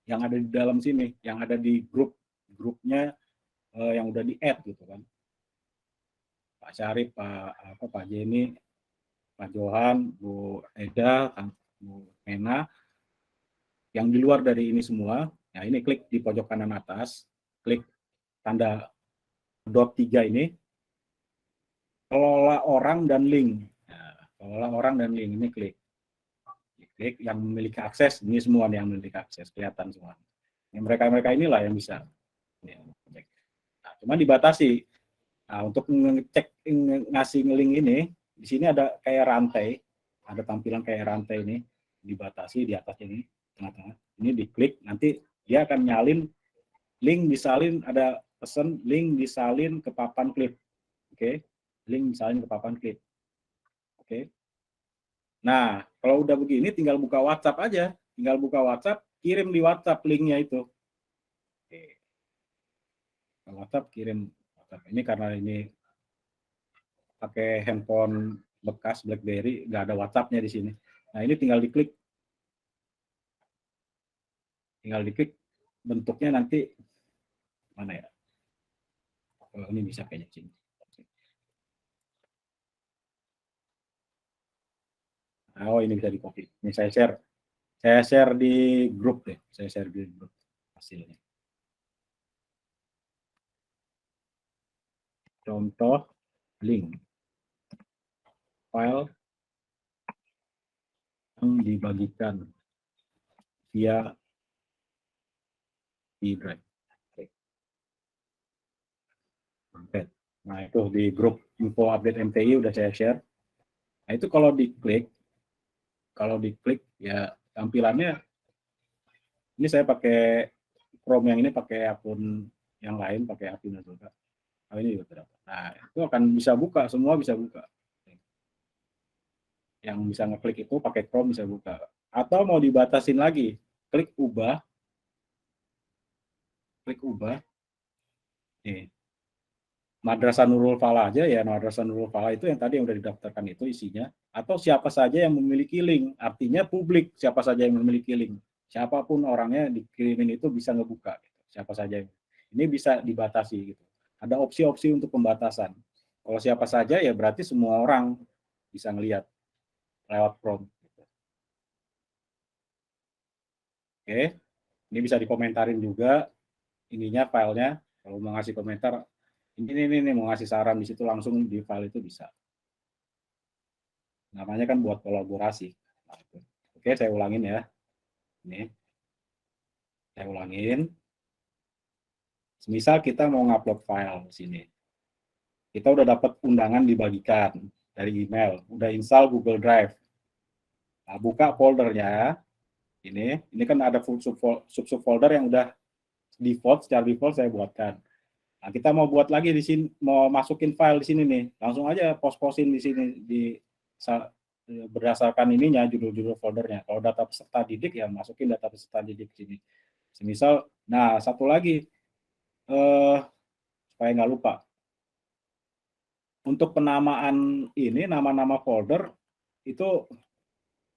yang ada di dalam sini, yang ada di grupnya yang udah di add gitu kan. Pak Syarif, Pak Jenny, Pak Johan, Bu Eda, Bu Mena, yang di luar dari ini semua. Nah ini klik di pojok kanan atas, klik tanda dot 3 ini, kelola orang dan link. Nah, kelola orang dan link ini klik yang memiliki akses, ini semua yang memiliki akses, kelihatan semua. Yang mereka inilah yang bisa. Nah, cuma dibatasi. Nah, untuk ngecek ngasih link ini, di sini ada kayak rantai, ada tampilan kayak rantai ini, dibatasi di atas ini, tengah-tengah. Ini diklik, nanti dia akan nyalin link disalin, ada pesan link disalin ke papan klip. Oke, link disalin ke papan klip. Oke. Nah, kalau udah begini tinggal buka WhatsApp aja, tinggal buka WhatsApp, kirim di WhatsApp linknya itu. Oke. WhatsApp kirim WhatsApp. Ini karena ini pakai handphone bekas BlackBerry, nggak ada WhatsApp-nya di sini. Nah, ini tinggal diklik. Tinggal diklik, bentuknya nanti mana ya? Oh, ini bisa kayaknya sini. Oh, ini bisa di copy. Ini saya share di grup deh. Saya share di grup hasilnya. Contoh link file yang dibagikan via e-drive. Oke. Nah, itu di grup info update MTI udah saya share. Nah, itu kalau diklik ya tampilannya, ini saya pakai Chrome yang ini, pakai akun yang lain, pakai akun juga. Nah, ini juga terdapat. Nah, itu akan bisa buka, semua bisa buka. Yang bisa ngeklik itu pakai Chrome bisa buka. Atau mau dibatasin lagi, klik ubah. Nih, Madrasah Nurul Falah aja ya, Madrasah Nurul Falah itu yang tadi yang udah didaftarkan itu isinya, atau siapa saja yang memiliki link, artinya publik, siapa saja yang memiliki link, siapapun orangnya dikirimin itu bisa ngebuka, gitu. Siapa saja ini bisa dibatasi gitu. Ada opsi-opsi untuk pembatasan. Kalau siapa saja ya berarti semua orang bisa ngelihat lewat Chrome. Gitu. Oke, ini bisa dikomentarin juga ininya filenya, kalau mau ngasih komentar. Ini mau ngasih saran di situ langsung di file itu bisa. Namanya kan buat kolaborasi. Nah, oke, saya ulangin ya. Ini. Saya ulangin. Semisal kita mau ngupload file di sini. Kita udah dapat undangan dibagikan dari email, udah install Google Drive. Nah, buka foldernya. Ini kan ada subfolder yang udah secara default saya buatkan. Nah, kita mau buat lagi di sini, mau masukin file di sini nih, langsung aja post-postin di sini berdasarkan ininya, judul-judul foldernya. Kalau data peserta didik ya masukin data peserta didik di sini. Semisal, nah satu lagi, supaya nggak lupa. Untuk penamaan ini, nama-nama folder, itu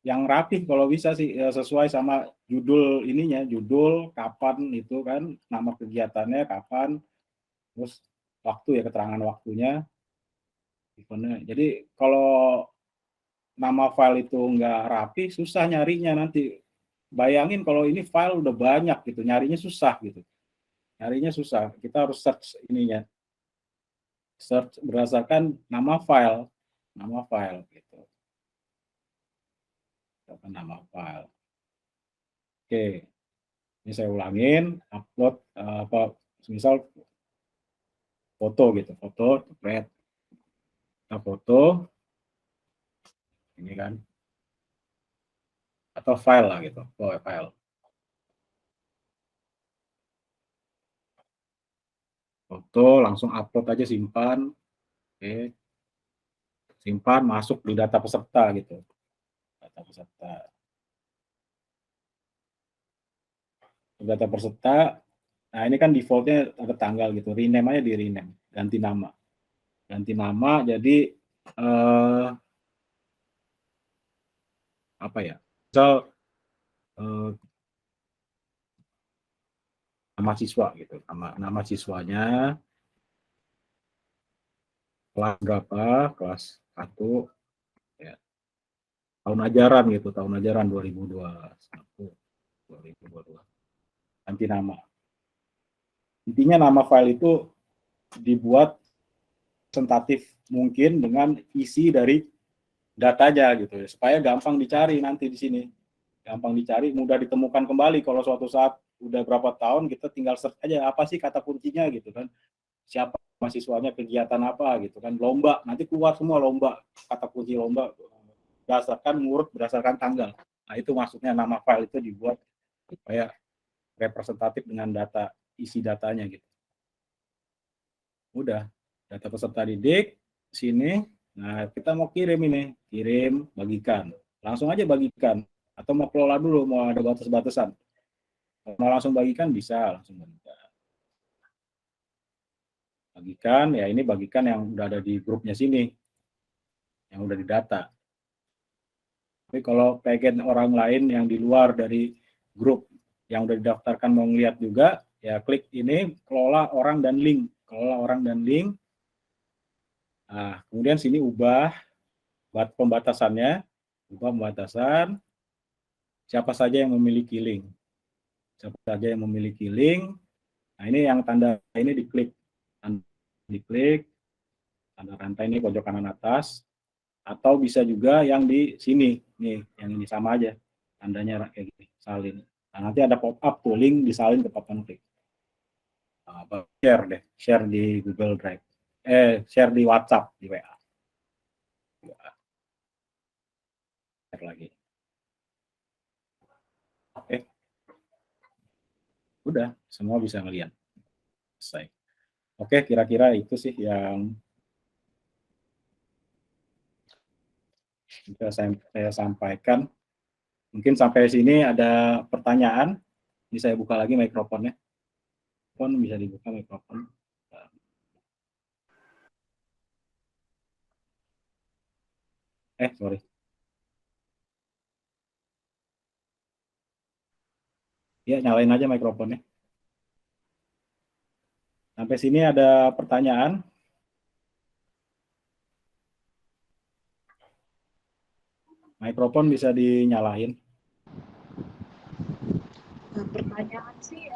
yang rapih kalau bisa sih, sesuai sama judul ininya, judul, kapan itu kan, nama kegiatannya, kapan, terus waktu ya, keterangan waktunya. Jadi kalau nama file itu nggak rapi, susah nyarinya nanti. Bayangin kalau ini file udah banyak gitu, nyarinya susah gitu. Nyarinya susah, kita harus search ininya. Search berdasarkan nama file gitu. Nama file. Oke, ini saya ulangin, upload misal foto gitu, foto, spread, kita foto, ini kan, atau file lah gitu, file. Foto, langsung upload aja, simpan, oke, simpan, masuk di data peserta gitu, data peserta. Nah ini kan defaultnya ada tanggal gitu, rename aja, di rename, ganti nama, jadi apa ya, misal nama siswa gitu, nama siswanya, kelas berapa, kelas 1, ya. Tahun ajaran gitu, tahun ajaran 2021-2022, ganti nama. Intinya nama file itu dibuat representatif mungkin dengan isi dari datanya gitu ya, supaya gampang dicari nanti di sini, gampang dicari, mudah ditemukan kembali. Kalau suatu saat udah berapa tahun, kita tinggal search aja apa sih kata kuncinya gitu kan, siapa mahasiswanya, kegiatan apa gitu kan, lomba, nanti keluar semua lomba, kata kunci lomba berdasarkan ngurut berdasarkan tanggal. Nah itu maksudnya nama file itu dibuat supaya representatif dengan data, isi datanya gitu. Udah, data peserta didik sini. Nah kita mau kirim ini, kirim, bagikan, langsung aja bagikan, atau mau kelola dulu, mau ada batas-batasan, mau langsung bagikan bisa, langsung bagikan ya, ini bagikan yang udah ada di grupnya sini, yang udah didata. Tapi kalau pengen orang lain yang di luar dari grup yang udah didaftarkan mau ngeliat juga, ya klik ini, kelola orang dan link, Nah, kemudian sini ubah buat pembatasannya, ubah pembatasan, siapa saja yang memiliki link. Nah ini yang tanda ini diklik, tanda rantai ini pojok kanan atas, atau bisa juga yang di sini, nih, yang ini sama aja, tandanya kayak gini, salin. Nah, nanti ada pop-up tuh, link disalin ke papan klik. Nah, share di Google Drive, share di WhatsApp, di WA. Share lagi. Oke. Udah, semua bisa ngeliat. Selesai. Oke, kira-kira itu sih yang bisa saya sampaikan. Mungkin sampai sini ada pertanyaan. Ini saya buka lagi mikrofonnya. Bisa dibuka mikrofon. Sorry. Ya, nyalain aja mikrofonnya. Sampai sini ada pertanyaan? Mikrofon bisa dinyalain. Pertanyaan sih,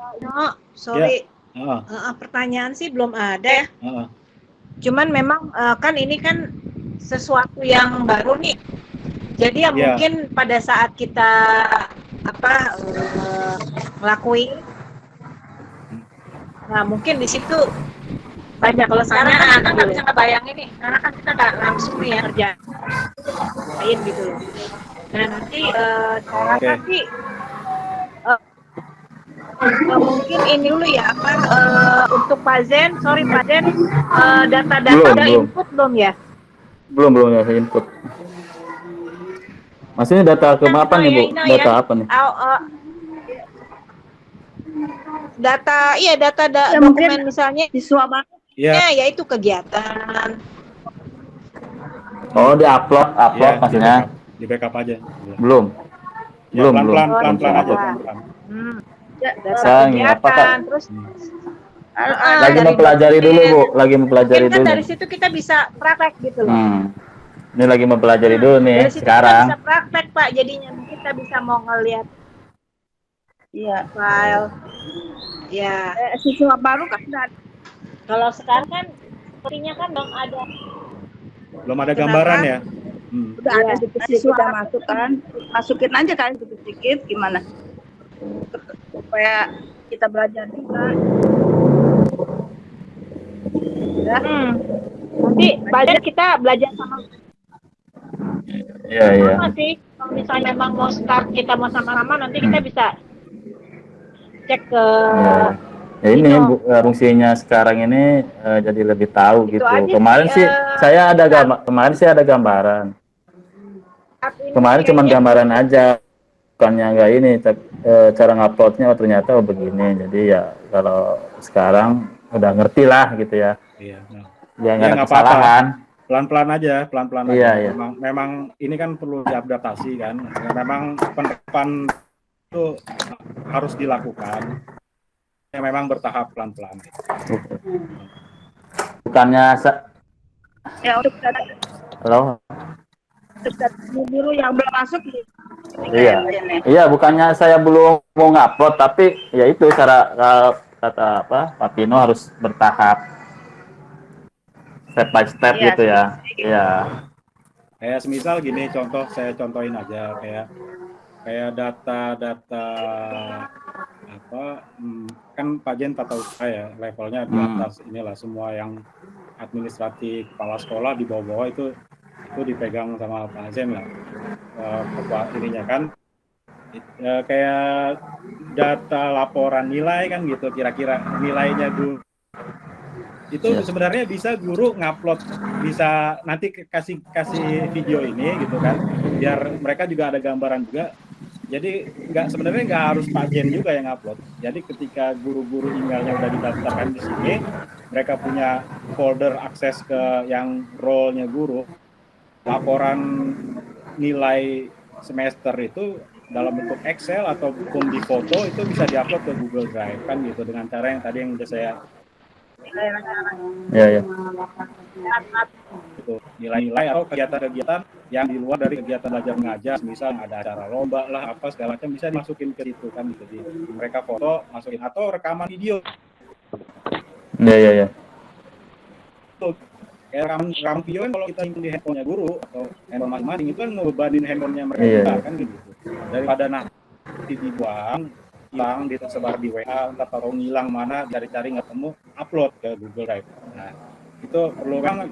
sorry. Ya. Pertanyaan sih belum ada ya. Cuman memang kan ini kan sesuatu yang baru nih. Jadi ya mungkin pada saat kita ngelakuin, nah mungkin di situ banyak. Kalau sekarang kan kita nggak bisa ngebayangin nih, karena kan kita nggak langsung nih ya kerjain gitu loh. Nah nanti saya rasa sih mungkin ini dulu ya, untuk Pak Zen, data-data input belum ya? Belum ya, saya input. Maksudnya data ke apa nih Bu? Data apa nih? dokumen misalnya siswa baru. Ya itu kegiatan. Oh, di-upload maksudnya. Di backup aja. Belum. Ya, belum. Pelan-pelan aja. Saya Kegiatan, terus lagi mempelajari dulu, Bu. Lagi mempelajari kan dulu. dari situ kita bisa praktek gitu loh. Ini lagi mempelajari dulu nih dari situ sekarang. Kita bisa praktek, Pak. Jadinya kita bisa mau ngelihat file. Ya. Siswa baru kan kalau sekarang kan sepertinya kan belum ada gambaran ya. Udah ada siswa udah masuk kan, masukin aja kan sedikit gimana supaya kita belajar juga. Nanti kita belajar sama. Iya. Sama sih, kalau misalnya memang mau start kita mau sama-sama, nanti kita bisa cek ke. Ya ini fungsinya sekarang ini jadi lebih tahu gitu. Kemarin sih saya ada gambaran. Kemarin cuma gambaran aja, bukannya nggak ini cara nguploadnya ternyata begini. Jadi ya kalau sekarang udah ngerti lah gitu ya. Iya. Ya nggak ada kesalahan. Pelan-pelan aja. Iya. Memang ini kan perlu diadaptasi kan. Memang penerapan itu harus dilakukan. Ya memang bertahap pelan-pelan. Bukannya untuk halo. Guru yang belum masuk. Iya, bukannya saya belum mau ngupload, tapi ya itu cara kata Pak Pino harus bertahap, step by step gitu ya. Iya. Kayak semisal gini, saya contohin aja kayak data kan Pak Jen tata usaha ya, levelnya di atas inilah, semua yang administratif kepala sekolah di bawah-bawah itu dipegang sama Pak Zen lah, ketua ininya kan, kayak data laporan nilai kan gitu, kira-kira nilainya dulu itu sebenarnya bisa guru ngupload, bisa nanti kasih video ini gitu kan, biar mereka juga ada gambaran juga. Jadi sebenarnya nggak harus Pak Jen juga yang upload. Jadi ketika guru-guru emailnya udah didaftarkan di sini, mereka punya folder akses ke yang role-nya guru, laporan nilai semester itu dalam bentuk Excel ataupun di foto itu bisa diupload ke Google Drive kan gitu, dengan cara yang tadi yang udah saya itu nilai-nilai atau kegiatan-kegiatan yang di luar dari kegiatan belajar mengajar, misal ada acara lomba lah apa segala macam, bisa dimasukin ke situ kan gitu. Jadi mereka foto masukin atau rekaman video. Iya. Kayak rekaman video kan kalau kita simpan di handphonenya guru atau handphone masing-masing itu kan ngebebanin handphonenya mereka kan gitu. Daripada nanti dibuang, hilang, disebar di WA, entah taruh ngilang mana, cari-cari nggak ketemu, upload ke Google Drive. Nah, itu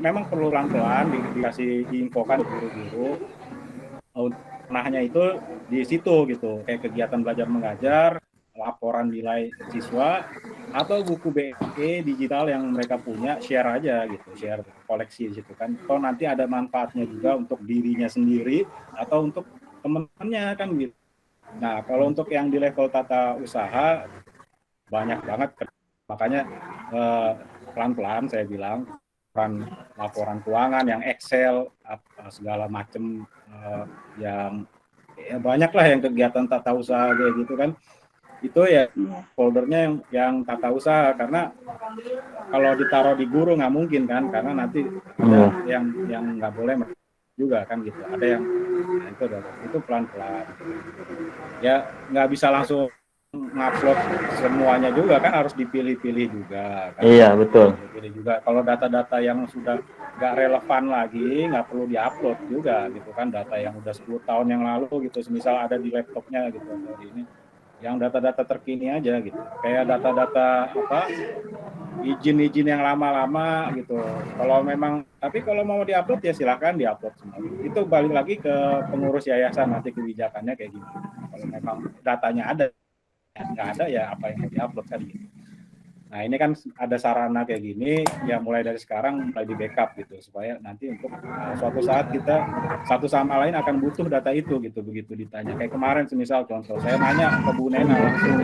memang perlu pelan-pelan dikasih diinfokan ke guru-guru. Nahnya itu di situ gitu, kayak kegiatan belajar mengajar, laporan nilai siswa, atau buku BE digital yang mereka punya, share aja gitu, share koleksi di situ kan. Atau nanti ada manfaatnya juga untuk dirinya sendiri atau untuk teman-temannya kan gitu. Nah, kalau untuk yang di level tata usaha banyak banget, makanya pelan-pelan saya bilang, laporan keuangan yang Excel segala macam, yang banyak lah yang kegiatan tata usaha kayak gitu kan, itu ya foldernya yang tata usaha, karena kalau ditaruh di guru nggak mungkin kan, karena nanti yang nggak boleh juga kan gitu, ada yang itu pelan-pelan ya, nggak bisa langsung ngupload semuanya juga kan, harus dipilih-pilih juga kan. Iya betul. Dipilih juga kalau data-data yang sudah nggak relevan lagi nggak perlu diupload juga gitu kan, data yang udah 10 tahun yang lalu gitu, semisal ada di laptopnya gitu atau di ini, yang data-data terkini aja gitu, kayak data-data izin-izin yang lama-lama gitu. Kalau memang, tapi kalau mau diupload ya silahkan diupload semua. Itu balik lagi ke pengurus yayasan nanti kebijakannya kayak gini. Kalau memang datanya ada, nggak ada ya apa yang mau diupload kan gitu. Nah ini kan ada sarana kayak gini, ya mulai dari sekarang mulai di backup gitu, supaya nanti untuk suatu saat kita satu sama lain akan butuh data itu gitu, begitu ditanya. Kayak kemarin semisal contoh, saya nanya ke Bu Nena langsung,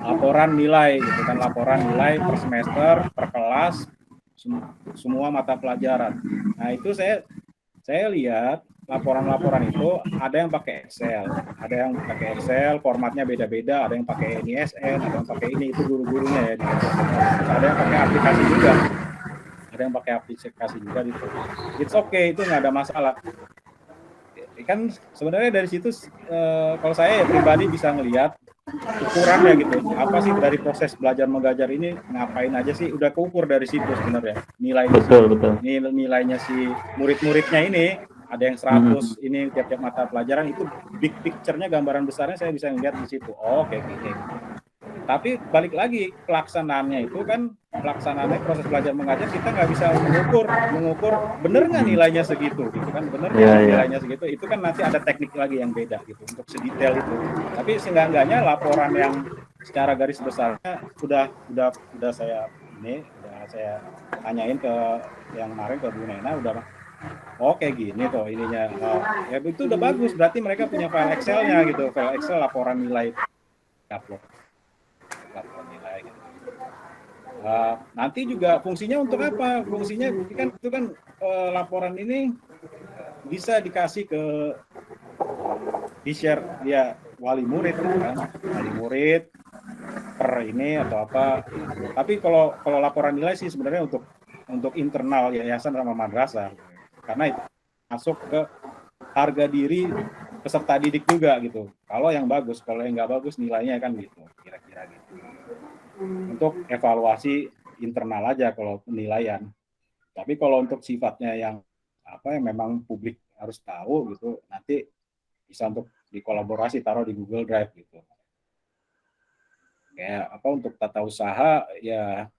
laporan nilai gitu kan, laporan nilai per semester, per kelas, semua mata pelajaran. Nah itu saya lihat laporan-laporan itu ada yang pakai Excel, formatnya beda-beda, ada yang pakai NISN, ada yang pakai ini, itu guru-gurunya ya. Terus ada yang pakai aplikasi juga, gitu. It's okay, itu nggak ada masalah. Kan sebenarnya dari situ kalau saya pribadi bisa ngelihat ukurannya gitu, apa sih dari proses belajar mengajar ini, ngapain aja sih, udah keukur dari situ sebenarnya nilainya si murid-muridnya ini. Ada yang 100 ini tiap-tiap mata pelajaran, itu big picture-nya, gambaran besarnya saya bisa ngeliat di situ. Oh, kayak gini. Tapi balik lagi pelaksanaannya itu kan, proses belajar mengajar kita nggak bisa mengukur bener nggak nilainya segitu gitu kan, nilainya segitu, itu kan nanti ada teknik lagi yang beda gitu untuk sedetail itu. Tapi seenggak-enggaknya laporan yang secara garis besarnya udah saya tanyain ke yang kemarin ke Bu Nena, udah kayak gini tuh ininya. Ya itu udah bagus, berarti mereka punya file Excel-nya gitu, file Excel laporan nilai upload nilai gitu. Nanti juga fungsinya untuk apa? Fungsinya kan itu kan laporan ini bisa dikasih di share dia wali murid kan, wali murid per ini atau apa. Tapi kalau laporan nilai sih sebenarnya untuk internal yayasan sama madrasah, karena itu masuk ke harga diri peserta didik juga gitu. Kalau yang bagus, kalau yang nggak bagus nilainya kan gitu, kira-kira gitu. Untuk evaluasi internal aja kalau penilaian. Tapi kalau untuk sifatnya yang memang publik harus tahu gitu, nanti bisa untuk dikolaborasi, taruh di Google Drive gitu. Kayak untuk tata usaha ya,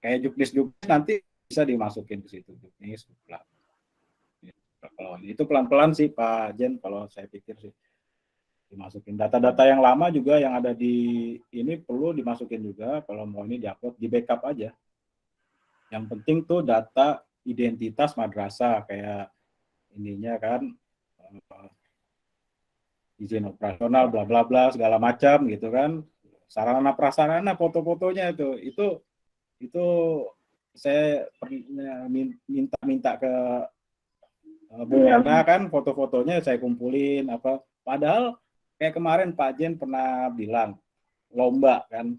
kayak juknis nanti bisa dimasukin ke situ, juknis. Kalau itu pelan-pelan sih Pak Jen, kalau saya pikir sih dimasukin. Data-data yang lama juga yang ada di ini perlu dimasukin juga, kalau mau ini diupload, di backup aja. Yang penting tuh data identitas madrasah, kayak ininya kan, izin operasional, bla bla bla segala macam gitu kan, sarana prasarana, foto-fotonya itu saya minta ke Bu Nena kan, foto-fotonya saya kumpulin apa. Padahal kayak kemarin Pak Jen pernah bilang lomba kan,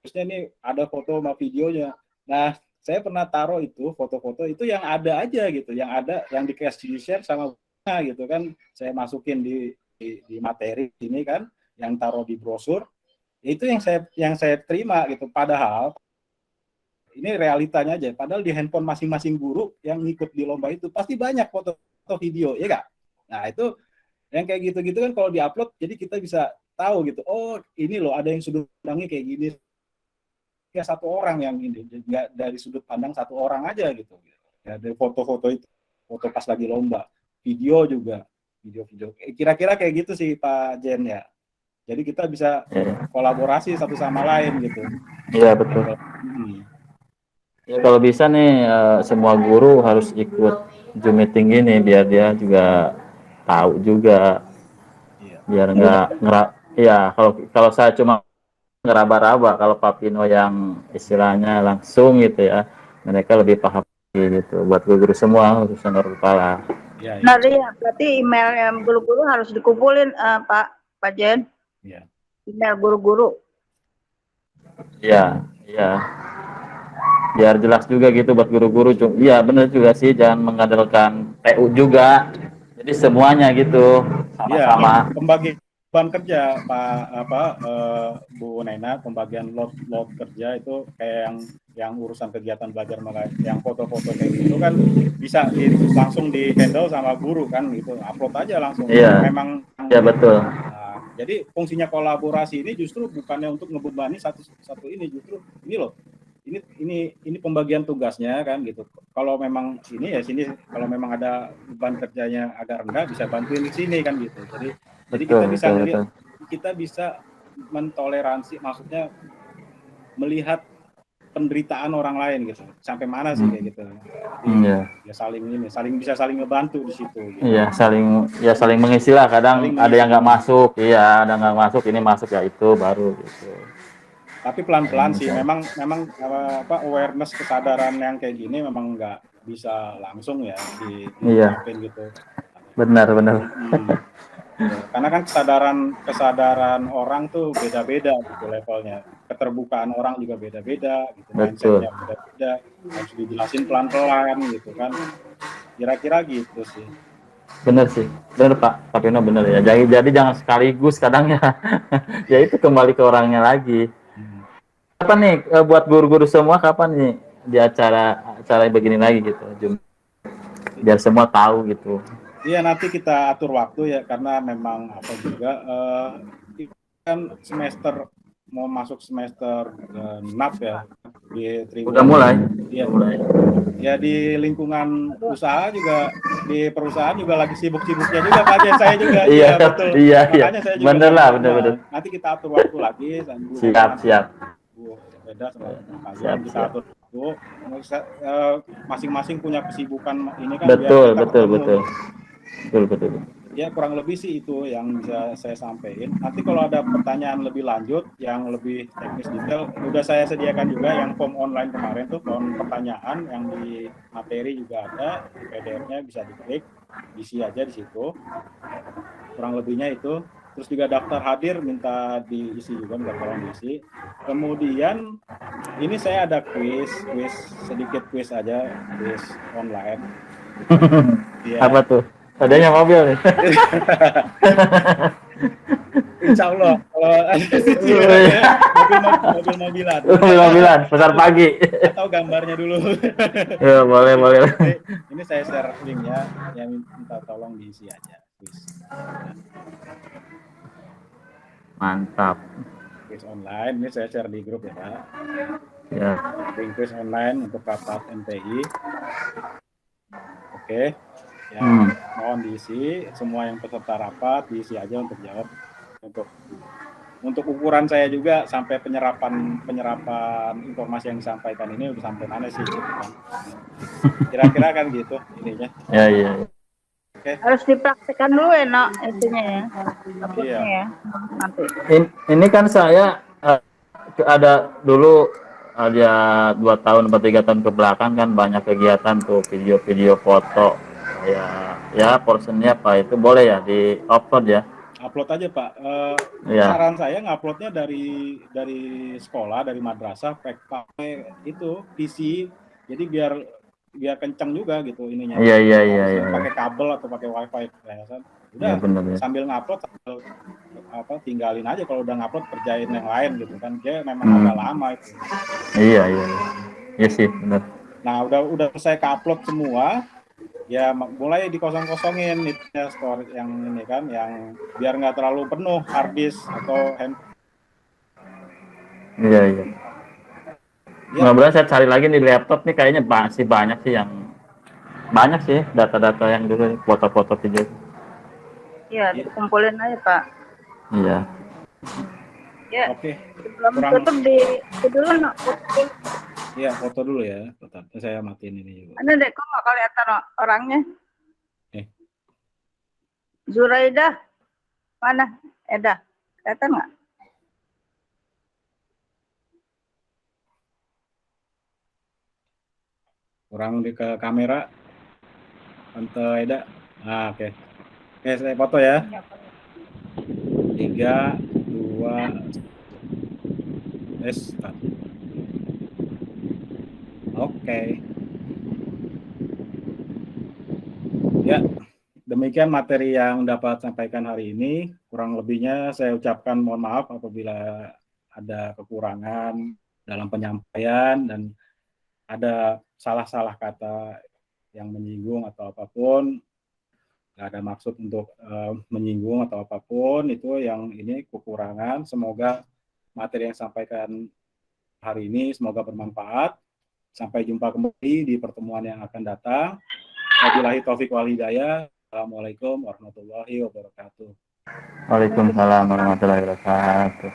terusnya ini ada foto sama videonya. Nah saya pernah taruh itu foto-foto itu yang ada aja gitu, yang di share sama gitu kan, saya masukin di materi ini kan, yang taruh di brosur itu yang saya terima gitu. Padahal ini realitanya aja, padahal di handphone masing-masing guru yang ngikut di lomba itu pasti banyak foto video, ya kak. Nah itu yang kayak gitu-gitu kan kalau diupload, jadi kita bisa tahu gitu, oh ini loh ada yang sudut pandangnya kayak gini, ya satu orang yang ini, nggak dari sudut pandang satu orang aja gitu. Ya, dari foto-foto itu, foto pas lagi lomba, video juga, video kira-kira kayak gitu sih Pak Jen ya. Jadi kita bisa kolaborasi satu sama lain gitu. Iya betul. Ya, kalau bisa nih semua guru harus ikut Zoom meeting ini biar dia juga tahu juga, biar kalau saya cuma ngeraba-raba, kalau Pak Pino yang istilahnya langsung gitu ya, mereka lebih paham gitu. Buat guru semua khususnya guru kepala. Nah ya, berarti email yang guru-guru harus dikumpulin Pak Jen. Iya. Email guru-guru. Iya. Biar jelas juga gitu buat guru-guru. Iya benar juga sih, jangan mengandalkan PU juga. Jadi semuanya gitu sama-sama. Ya, pembagian kerja Bu Nena, pembagian load kerja itu kayak yang urusan kegiatan belajar mengajar, yang foto-foto kayak gitu kan bisa langsung di handle sama guru kan gitu, upload aja langsung. Iya. Memang. Iya betul. Nah, jadi fungsinya kolaborasi ini justru bukannya untuk ngebebani satu ini, justru ini loh. Ini pembagian tugasnya kan gitu. Kalau memang sini ya sini, kalau memang ada beban kerjanya agak rendah bisa bantuin di sini kan gitu. Jadi kita bisa mentoleransi, maksudnya melihat penderitaan orang lain gitu. Sampai mana sih kayak gitu. Ya saling ngebantu di situ gitu. Iya, saling mengisi lah. Kadang ada yang nggak masuk, ada nggak masuk, ini masuk ya itu baru gitu. Tapi pelan-pelan sih, memang awareness kesadaran yang kayak gini memang nggak bisa langsung ya diterapin gitu. Benar. Ya, karena kan kesadaran orang tuh beda-beda gitu levelnya, keterbukaan orang juga beda-beda gitu, mindsetnya beda-beda, harus dijelasin pelan-pelan gitu kan, kira-kira gitu sih. Bener sih, bener Pak Pino, bener ya. Jadi jangan sekaligus kadang ya. Ya itu kembali ke orangnya lagi. Kapan nih buat guru-guru semua, kapan nih di acara begini lagi gitu, biar semua tahu gitu. Iya, nanti kita atur waktu ya, karena memang apa juga kan semester mau masuk semester 6 ya di Tribun. Udah mulai. Iya, mulai. Ya di lingkungan usaha juga, di perusahaan juga lagi sibuk-sibuknya juga Pak, saya juga. Iya, betul. Iya. Saya juga bener lah, bener. Nanti kita atur waktu lagi. Siap. Bu Eda sama kalian kita atur waktu. Masing-masing punya kesibukan ini kan. Betul. Ya kurang lebih sih itu yang bisa saya sampaikan. Nanti kalau ada pertanyaan lebih lanjut yang lebih teknis detail, udah saya sediakan juga yang form online kemarin tuh, form pertanyaan yang di materi juga ada, di PDF-nya bisa diklik, isi aja di situ. Kurang lebihnya itu. Terus juga daftar hadir minta diisi juga, minta tolong diisi. Kemudian ini saya ada sedikit quiz aja, quiz online. Ya. Apa tuh? Adanya mobil nih. Insya Allah kalau ada mobil-mobilan pasar pagi atau gambarnya dulu. Ya, boleh. Ini saya share linknya, yang minta tolong diisi aja. Mantap. Quiz online ini saya share di grup ya Pak. Ya. Quiz online untuk rapat MTI. Oke. Ya, mohon diisi, semua yang peserta rapat diisi aja untuk jawab. Untuk ukuran saya juga sampai penyerapan informasi yang disampaikan ini udah sampai mana sih gitu kan. Kira-kira kan gitu ininya. Ya. Okay. Harus dipraktikkan dulu ya, Nak, itunya ya. Iya. Ya, nanti. Ini kan saya ada dulu ada 2 tahun atau 3 tahun ke belakang kan banyak kegiatan tuh, video-video, foto. Ya portionnya Pak, itu boleh ya di upload ya? Upload aja Pak. Saran saya nguploadnya dari sekolah, dari madrasah, pakai itu PC, jadi biar kencang juga gitu ininya. Iya. Pakai kabel atau pakai wifi ya. Udah ya, bener, sambil ngupload, tinggalin aja. Kalau udah ngupload kerjain yang lain gitu kan. Dia memang agak lama itu. Iya sih benar. Nah udah saya upload semua. Ya mulai dikosong-kosongin itu ya, storage yang ini kan, yang biar nggak terlalu penuh hard disk atau handphone. Iya. Ngobrol saya cari lagi di laptop nih, kayaknya masih banyak sih data-data yang dulu, foto-foto video. Iya, dikumpulin aja Pak. Iya. Ya. Oke. Sebelum tutup dulu Nak. Iya, foto dulu ya. Saya matiin ini juga. Ada deh, kok nggak kelihatan orangnya? Zuraida, mana? Eda, kelihatan nggak? Kurang di ke kamera, Tante Eda. Nah, oke, saya foto ya. 3, 2, start. Oke. Ya, demikian materi yang dapat sampaikan hari ini. Kurang lebihnya saya ucapkan mohon maaf apabila ada kekurangan dalam penyampaian dan ada salah-salah kata yang menyinggung atau apapun. Nggak ada maksud untuk menyinggung atau apapun, itu yang ini kekurangan. Semoga materi yang sampaikan hari ini semoga bermanfaat. Sampai jumpa kembali di pertemuan yang akan datang. Wabillahi taufik wal hidayah. Assalamualaikum warahmatullahi wabarakatuh. Waalaikumsalam warahmatullahi wabarakatuh.